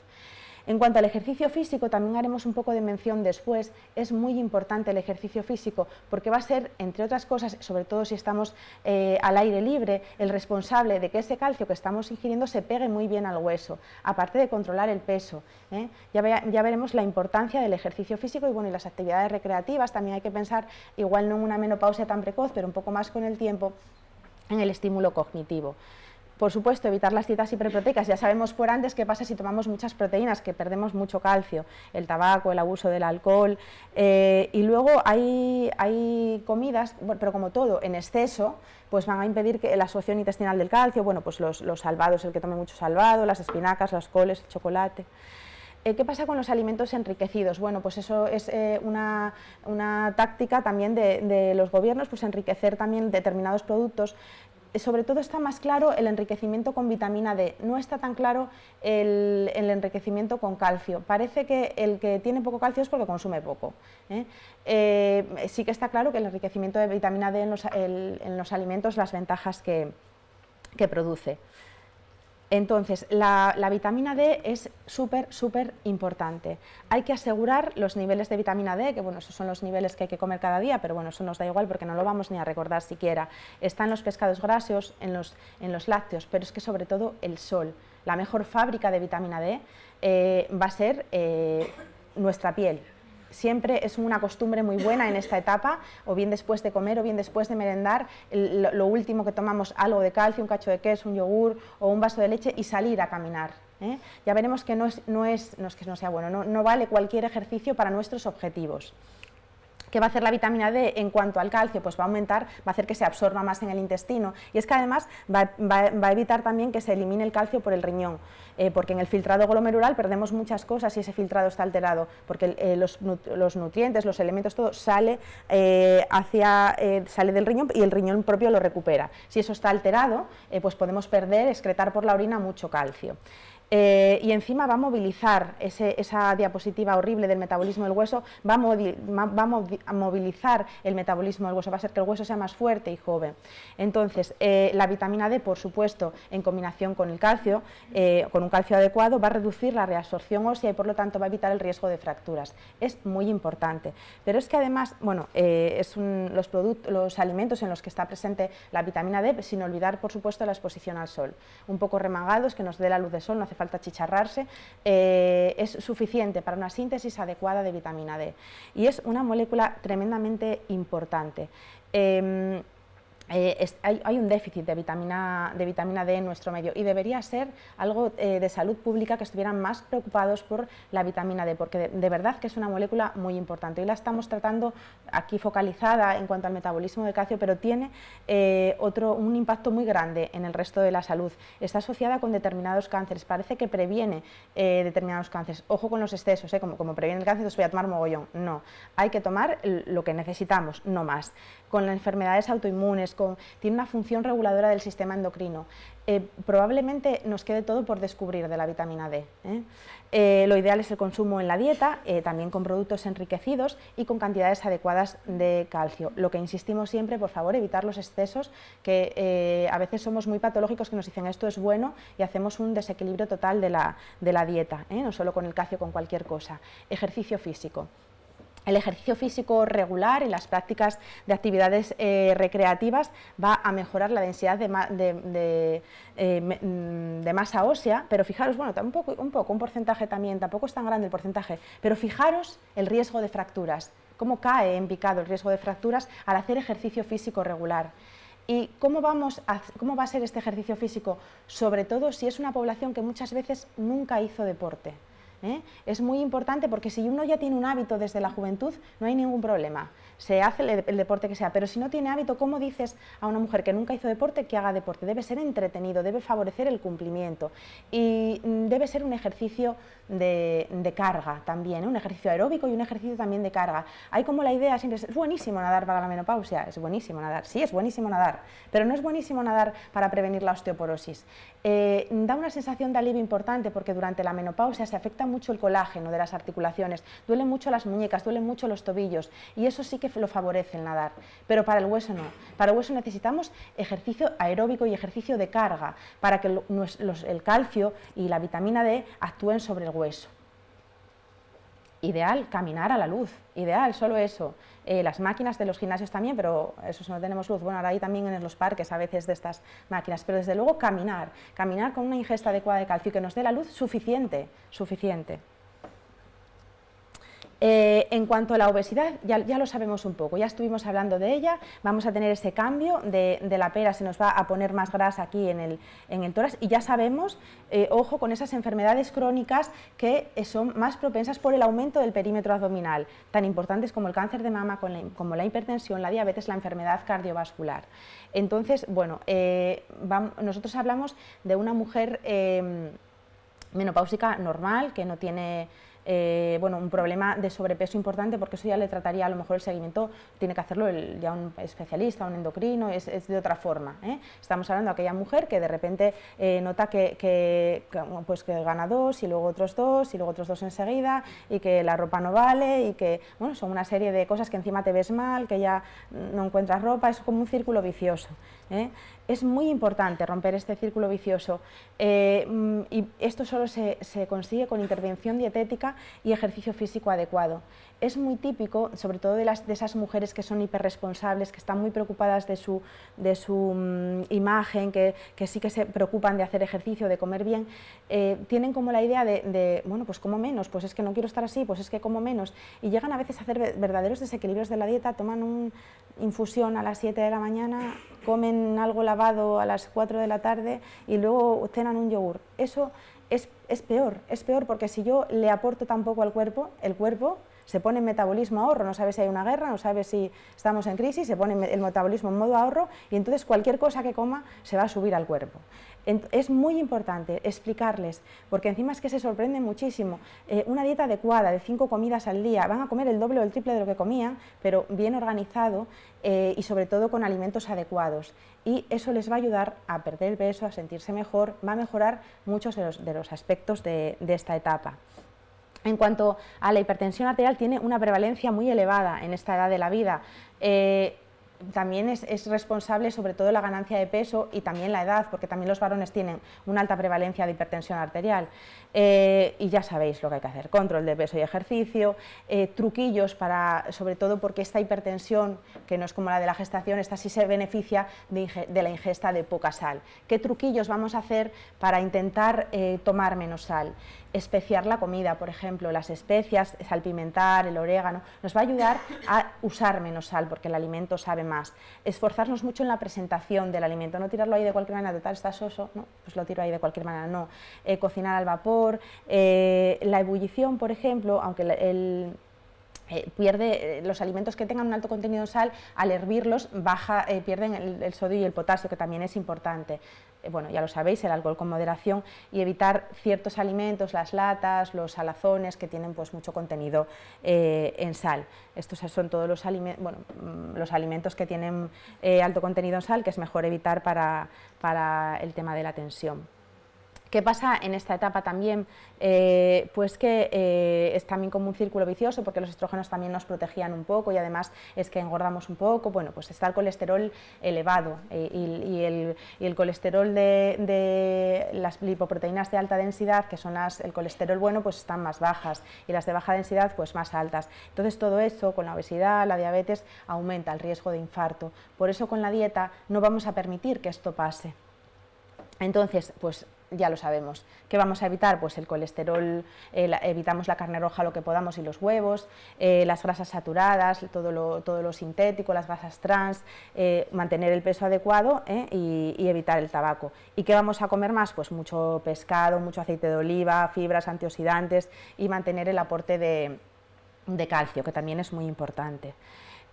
En cuanto al ejercicio físico, también haremos un poco de mención después. Es muy importante el ejercicio físico porque va a ser, entre otras cosas, sobre todo si estamos al aire libre, el responsable de que ese calcio que estamos ingiriendo se pegue muy bien al hueso, aparte de controlar el peso. Ya veremos la importancia del ejercicio físico y, bueno, y las actividades recreativas. También hay que pensar, igual no en una menopausia tan precoz, pero un poco más con el tiempo, en el estímulo cognitivo. Por supuesto, evitar las dietas hiperproteicas. Ya sabemos por antes qué pasa si tomamos muchas proteínas, que perdemos mucho calcio, el tabaco, el abuso del alcohol. Y luego hay comidas, pero como todo, en exceso, pues van a impedir que la absorción intestinal del calcio. Bueno, pues los salvados, el que tome mucho salvado, las espinacas, las coles, el chocolate. ¿Qué pasa con los alimentos enriquecidos? Bueno, pues eso es una táctica también de los gobiernos, pues enriquecer también determinados productos. Sobre todo está más claro el enriquecimiento con vitamina D, no está tan claro el enriquecimiento con calcio. Parece que el que tiene poco calcio es porque consume poco. Sí que está claro que el enriquecimiento de vitamina D en los alimentos, las ventajas que produce. Entonces, la vitamina D es súper importante. Hay que asegurar los niveles de vitamina D, que bueno, esos son los niveles que hay que comer cada día, pero bueno, eso nos da igual porque no lo vamos ni a recordar siquiera. Está en los pescados grasos, en los lácteos, pero es que sobre todo el sol. La mejor fábrica de vitamina D va a ser nuestra piel. Siempre es una costumbre muy buena en esta etapa, o bien después de comer o bien después de merendar, lo último que tomamos algo de calcio, un cacho de queso, un yogur o un vaso de leche y salir a caminar. Ya veremos que no es que no sea bueno, no vale cualquier ejercicio para nuestros objetivos. ¿Qué va a hacer la vitamina D en cuanto al calcio? Pues va a aumentar, va a hacer que se absorba más en el intestino, y es que además va a evitar también que se elimine el calcio por el riñón, porque en el filtrado glomerular perdemos muchas cosas si ese filtrado está alterado, porque los nutrientes, los elementos, todo sale del riñón y el riñón propio lo recupera. Si eso está alterado, pues podemos perder, excretar por la orina mucho calcio. Y encima va a movilizar esa diapositiva horrible del metabolismo del hueso, va a movilizar el metabolismo del hueso, va a hacer que el hueso sea más fuerte y joven. Entonces, la vitamina D, por supuesto, en combinación con el calcio, con un calcio adecuado, va a reducir la reabsorción ósea y por lo tanto va a evitar el riesgo de fracturas. Es muy importante. Pero es que además, bueno, los alimentos en los que está presente la vitamina D, sin olvidar, por supuesto, la exposición al sol. Un poco remangados, que nos dé la luz del sol, no hace falta achicharrarse, es suficiente para una síntesis adecuada de vitamina D. Y es una molécula tremendamente importante. Hay un déficit de vitamina D en nuestro medio y debería ser algo de salud pública que estuvieran más preocupados por la vitamina D, porque de verdad que es una molécula muy importante. Hoy la estamos tratando aquí focalizada en cuanto al metabolismo del calcio, pero tiene un impacto muy grande en el resto de la salud. Está asociada con determinados cánceres, parece que previene determinados cánceres. Ojo con los excesos, como previene el cáncer, entonces voy a tomar mogollón. No, hay que tomar lo que necesitamos, no más. Con las enfermedades autoinmunes, tiene una función reguladora del sistema endocrino. Probablemente nos quede todo por descubrir de la vitamina D. Lo ideal es el consumo en la dieta, también con productos enriquecidos y con cantidades adecuadas de calcio. Lo que insistimos siempre, por favor, evitar los excesos, que a veces somos muy patológicos, que nos dicen esto es bueno y hacemos un desequilibrio total de la dieta, no solo con el calcio, con cualquier cosa. Ejercicio físico. El ejercicio físico regular y las prácticas de actividades recreativas va a mejorar la densidad de masa ósea, pero fijaros, bueno, un porcentaje también, tampoco es tan grande el porcentaje, pero fijaros el riesgo de fracturas, cómo cae en picado el riesgo de fracturas al hacer ejercicio físico regular. ¿Y cómo va a ser este ejercicio físico? Sobre todo si es una población que muchas veces nunca hizo deporte. Es muy importante porque si uno ya tiene un hábito desde la juventud, no hay ningún problema. Se hace el deporte que sea, pero si no tiene hábito, ¿cómo dices a una mujer que nunca hizo deporte que haga deporte? Debe ser entretenido, debe favorecer el cumplimiento y debe ser un ejercicio de carga también, un ejercicio aeróbico y un ejercicio también de carga. Hay como la idea siempre, es buenísimo nadar para la menopausia, es buenísimo nadar, sí, es buenísimo nadar, pero no es buenísimo nadar para prevenir la osteoporosis. Da una sensación de alivio importante porque durante la menopausia se afecta mucho el colágeno de las articulaciones, duelen mucho las muñecas, duelen mucho los tobillos y eso sí que lo favorece el nadar, pero para el hueso no. Para el hueso necesitamos ejercicio aeróbico y ejercicio de carga para que el calcio y la vitamina D actúen sobre el hueso. Ideal, caminar a la luz, ideal, solo eso. Las máquinas de los gimnasios también, pero eso no tenemos luz. Bueno, ahora hay también en los parques a veces de estas máquinas, pero desde luego caminar con una ingesta adecuada de calcio que nos dé la luz suficiente. En cuanto a la obesidad, ya lo sabemos un poco, ya estuvimos hablando de ella, vamos a tener ese cambio de la pera, se nos va a poner más grasa aquí en el tórax y ya sabemos, ojo con esas enfermedades crónicas que son más propensas por el aumento del perímetro abdominal, tan importantes como el cáncer de mama, como la hipertensión, la diabetes, la enfermedad cardiovascular. Entonces, bueno, nosotros hablamos de una mujer menopáusica normal, que no tiene un problema de sobrepeso importante, porque eso ya le trataría, a lo mejor el seguimiento tiene que hacerlo ya un especialista, un endocrino, es de otra forma. Estamos hablando de aquella mujer que de repente nota que gana 2 y luego otros 2 y luego otros 2 enseguida y que la ropa no vale y que son una serie de cosas que encima te ves mal, que ya no encuentras ropa, es como un círculo vicioso. Es muy importante romper este círculo vicioso y esto solo se consigue con intervención dietética y ejercicio físico adecuado. Es muy típico, sobre todo de esas mujeres que son hiperresponsables, que están muy preocupadas de su imagen, que sí que se preocupan de hacer ejercicio, de comer bien, tienen como la idea bueno, pues como menos, pues es que no quiero estar así, pues es que como menos, y llegan a veces a hacer verdaderos desequilibrios de la dieta, toman una infusión a las 7 de la mañana, comen algo lavado a las 4 de la tarde y luego cenan un yogur. Eso es peor porque si yo le aporto tan poco al cuerpo, el cuerpo se pone en metabolismo ahorro, no sabe si hay una guerra, no sabe si estamos en crisis, se pone el metabolismo en modo ahorro y entonces cualquier cosa que coma se va a subir al cuerpo. Es muy importante explicarles, porque encima es que se sorprenden muchísimo, una dieta adecuada de 5 comidas al día, van a comer el doble o el triple de lo que comían, pero bien organizado y sobre todo con alimentos adecuados. Y eso les va a ayudar a perder el peso, a sentirse mejor, va a mejorar muchos de los aspectos de esta etapa. En cuanto a la hipertensión arterial, tiene una prevalencia muy elevada en esta edad de la vida. También es responsable sobre todo la ganancia de peso y también la edad, porque también los varones tienen una alta prevalencia de hipertensión arterial. Y ya sabéis lo que hay que hacer, control de peso y ejercicio, truquillos sobre todo porque esta hipertensión, que no es como la de la gestación, esta sí se beneficia de la ingesta de poca sal. ¿Qué truquillos vamos a hacer para intentar tomar menos sal? Especiar la comida, por ejemplo, las especias, salpimentar, el orégano, nos va a ayudar a usar menos sal porque el alimento sabe más. Esforzarnos mucho en la presentación del alimento, no tirarlo ahí de cualquier manera, total está soso, no, pues lo tiro ahí de cualquier manera, no. Cocinar al vapor, la ebullición, por ejemplo, aunque pierde los alimentos que tengan un alto contenido de sal, al hervirlos pierden el sodio y el potasio, que también es importante. Bueno, ya lo sabéis, el alcohol con moderación y evitar ciertos alimentos, las latas, los salazones que tienen pues mucho contenido en sal. Estos son todos los alimentos que tienen alto contenido en sal, que es mejor evitar para el tema de la tensión. ¿Qué pasa en esta etapa también? Pues que es también como un círculo vicioso, porque los estrógenos también nos protegían un poco y además es que engordamos un poco. Bueno, pues está el colesterol elevado y el colesterol de las lipoproteínas de alta densidad, que son el colesterol bueno, pues están más bajas y las de baja densidad pues más altas. Entonces todo eso con la obesidad, la diabetes, aumenta el riesgo de infarto. Por eso con la dieta no vamos a permitir que esto pase. Entonces, pues ya lo sabemos. ¿Qué vamos a evitar? Pues el colesterol, evitamos la carne roja lo que podamos y los huevos, las grasas saturadas, todo lo sintético, las grasas trans, mantener el peso adecuado y evitar el tabaco. ¿Y qué vamos a comer más? Pues mucho pescado, mucho aceite de oliva, fibras, antioxidantes y mantener el aporte de calcio, que también es muy importante.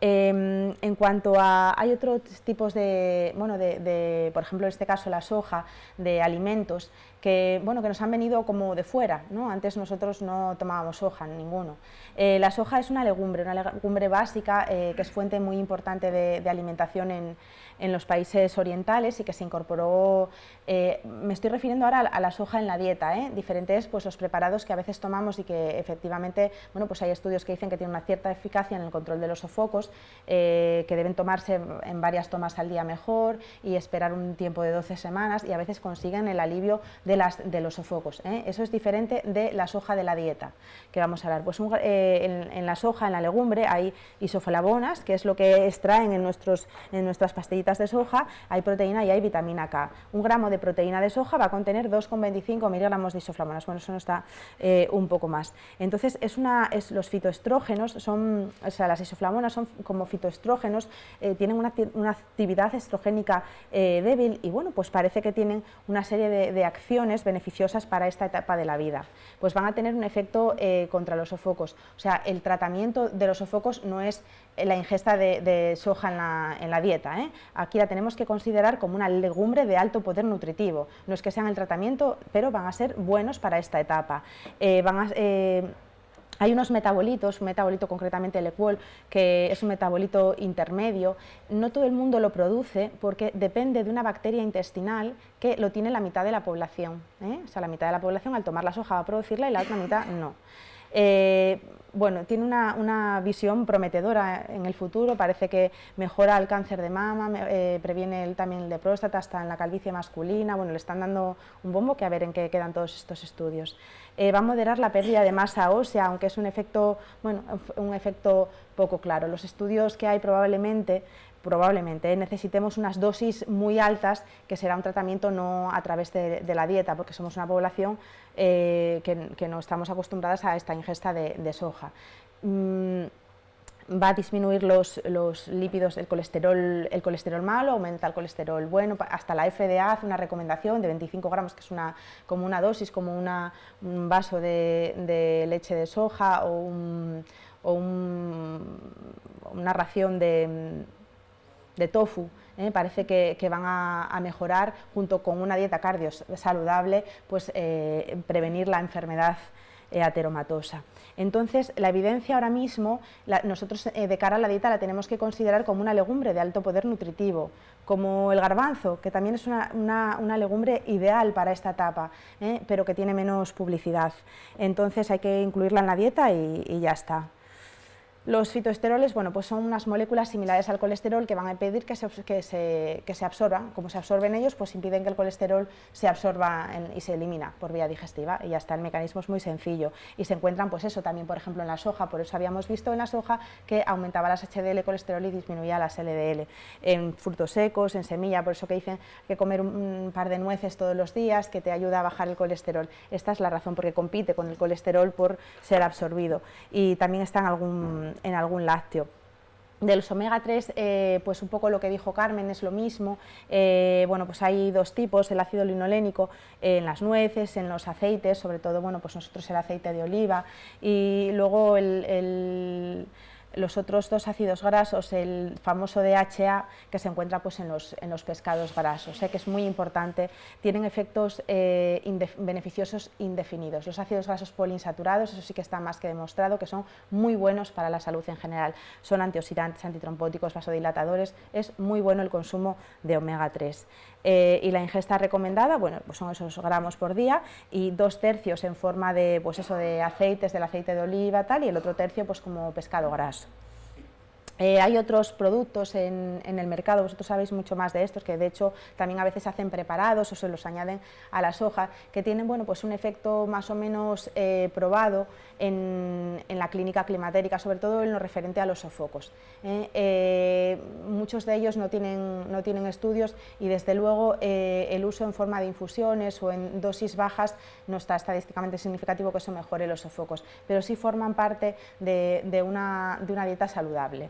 En cuanto a, hay otros tipos de, bueno, por ejemplo, en este caso la soja, de alimentos que, bueno, que nos han venido como de fuera, ¿no? Antes nosotros no tomábamos soja, ninguno. La soja es una legumbre básica que es fuente muy importante de alimentación en los países orientales y que se incorporó, me estoy refiriendo ahora a la soja en la dieta, diferentes pues los preparados que a veces tomamos y que efectivamente, bueno, pues hay estudios que dicen que tienen una cierta eficacia en el control de los sofocos, que deben tomarse en varias tomas al día mejor y esperar un tiempo de 12 semanas y a veces consiguen el alivio de los sofocos. Eso es diferente de la soja de la dieta, que vamos a hablar. Pues en la soja, en la legumbre, hay isoflavonas, que es lo que extraen en nuestras pastillitas de soja, hay proteína y hay vitamina K. Un gramo de proteína de soja va a contener 2,25 miligramos de isoflavonas, bueno, eso no está un poco más. Entonces, los fitoestrógenos, o sea, las isoflavonas son como fitoestrógenos, tienen una actividad estrogénica débil y bueno, pues parece que tienen una serie de acciones beneficiosas para esta etapa de la vida. Pues van a tener un efecto contra los sofocos, o sea, el tratamiento de los sofocos no es la ingesta de soja en la dieta, Aquí la tenemos que considerar como una legumbre de alto poder nutritivo, no es que sean el tratamiento, pero van a ser buenos para esta etapa. Hay unos metabolitos, un metabolito concretamente el Equol, que es un metabolito intermedio. No todo el mundo lo produce porque depende de una bacteria intestinal que lo tiene la mitad de la población. O sea, la mitad de la población al tomar la soja va a producirla y la otra mitad no. Bueno, tiene una visión prometedora en el futuro, parece que mejora el cáncer de mama, previene también el de próstata, hasta en la calvicie masculina. Bueno, le están dando un bombo que a ver en qué quedan todos estos estudios. Va a moderar la pérdida de masa ósea, aunque es un efecto poco claro. Los estudios que hay probablemente necesitemos unas dosis muy altas, que será un tratamiento no a través de la dieta, porque somos una población que no estamos acostumbradas a esta ingesta de soja. Va a disminuir los lípidos, el colesterol malo, aumenta el colesterol bueno, hasta la FDA hace una recomendación de 25 gramos, que es como una dosis, como un vaso de leche de soja o una ración de tofu. Parece que van a mejorar, junto con una dieta cardio saludable, pues prevenir la enfermedad ateromatosa. Entonces, la evidencia ahora mismo, nosotros de cara a la dieta la tenemos que considerar como una legumbre de alto poder nutritivo, como el garbanzo, que también es una legumbre ideal para esta etapa, pero que tiene menos publicidad. Entonces hay que incluirla en la dieta y ya está. Los fitoesteroles, bueno, pues son unas moléculas similares al colesterol que van a impedir que se absorban. Como se absorben ellos, pues impiden que el colesterol se absorba y se elimina por vía digestiva, y ya está, el mecanismo es muy sencillo. Y se encuentran, pues eso, también, por ejemplo, en la soja, por eso habíamos visto en la soja que aumentaba las HDL colesterol y disminuía las LDL. En frutos secos, en semilla, por eso que dicen que comer un par de nueces todos los días, que te ayuda a bajar el colesterol. Esta es la razón, porque compite con el colesterol por ser absorbido. Y también está en algún lácteo. De los omega 3, pues un poco lo que dijo Carmen es lo mismo. Bueno, pues hay dos tipos, el ácido linolénico en las nueces, en los aceites, sobre todo, bueno, pues nosotros el aceite de oliva, y luego los otros dos ácidos grasos, el famoso DHA, que se encuentra pues en los pescados grasos, que es muy importante, tienen efectos beneficiosos indefinidos. Los ácidos grasos poliinsaturados, eso sí que está más que demostrado, que son muy buenos para la salud en general, son antioxidantes, antitrombóticos, vasodilatadores, es muy bueno el consumo de omega 3. Y la ingesta recomendada, bueno, pues son esos gramos por día, y 2/3 en forma de, pues eso, de aceites, del aceite de oliva, tal, y el otro tercio pues como pescado graso. Hay otros productos en el mercado, vosotros sabéis mucho más de estos, que de hecho también a veces hacen preparados o se los añaden a la soja, que tienen, bueno, pues un efecto más o menos probado en la clínica climatérica, sobre todo en lo referente a los sofocos. Muchos de ellos no tienen estudios y desde luego el uso en forma de infusiones o en dosis bajas no está estadísticamente significativo que eso mejore los sofocos, pero sí forman parte de una dieta saludable.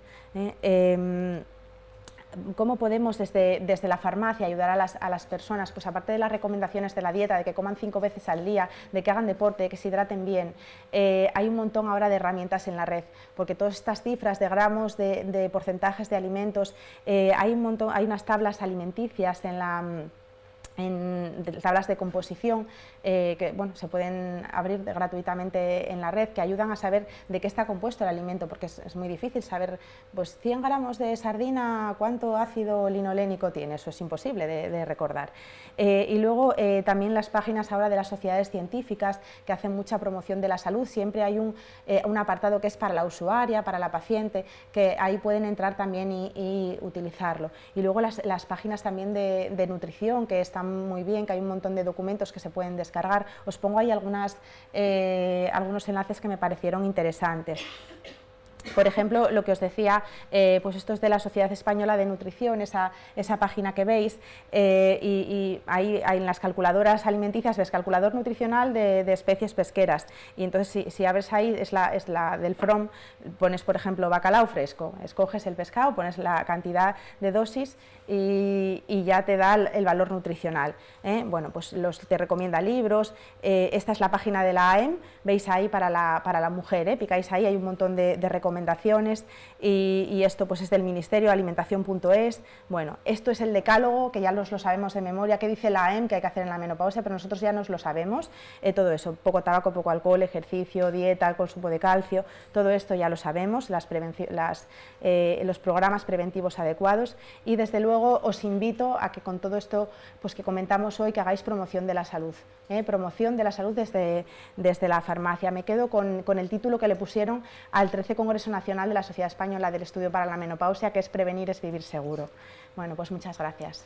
¿Cómo podemos desde la farmacia ayudar a las personas? Pues aparte de las recomendaciones de la dieta, de que coman 5 veces al día, de que hagan deporte, de que se hidraten bien, hay un montón ahora de herramientas en la red, porque todas estas cifras de gramos, de porcentajes de alimentos, hay unas tablas alimenticias en tablas de composición que bueno, se pueden abrir gratuitamente en la red, que ayudan a saber de qué está compuesto el alimento, porque es muy difícil saber, pues 100 gramos de sardina, cuánto ácido linolénico tiene, eso es imposible de recordar. Y luego también las páginas ahora de las sociedades científicas que hacen mucha promoción de la salud, siempre hay un apartado que es para la usuaria, para la paciente, que ahí pueden entrar también y utilizarlo. Y luego las páginas también de nutrición, que están muy bien, que hay un montón de documentos que se pueden descargar. Os pongo ahí algunos enlaces que me parecieron interesantes. Por ejemplo, lo que os decía, pues esto es de la Sociedad Española de Nutrición, esa página que veis, y ahí en las calculadoras alimenticias ves calculador nutricional de especies pesqueras, y entonces si abres ahí es la del FROM, pones por ejemplo bacalao fresco, escoges el pescado, pones la cantidad de dosis y ya te da el valor nutricional. Bueno, pues te recomienda libros. Esta es la página de la AEM, veis ahí para la mujer, picáis ahí, hay un montón de recomendaciones, y esto pues es del Ministerio, alimentación.es. Bueno, esto es el decálogo, que ya lo sabemos de memoria, que dice la AEM que hay que hacer en la menopausia, pero nosotros ya nos lo sabemos, todo eso, poco tabaco, poco alcohol, ejercicio, dieta, consumo de calcio, todo esto ya lo sabemos, los programas preventivos adecuados, y desde luego os invito a que con todo esto pues que comentamos hoy, que hagáis promoción de la salud, promoción de la salud desde la farmacia. Me quedo con el título que le pusieron al 13 Congreso Nacional de la Sociedad Española del Estudio para la Menopausia, que es Prevenir es vivir seguro. Bueno, pues muchas gracias.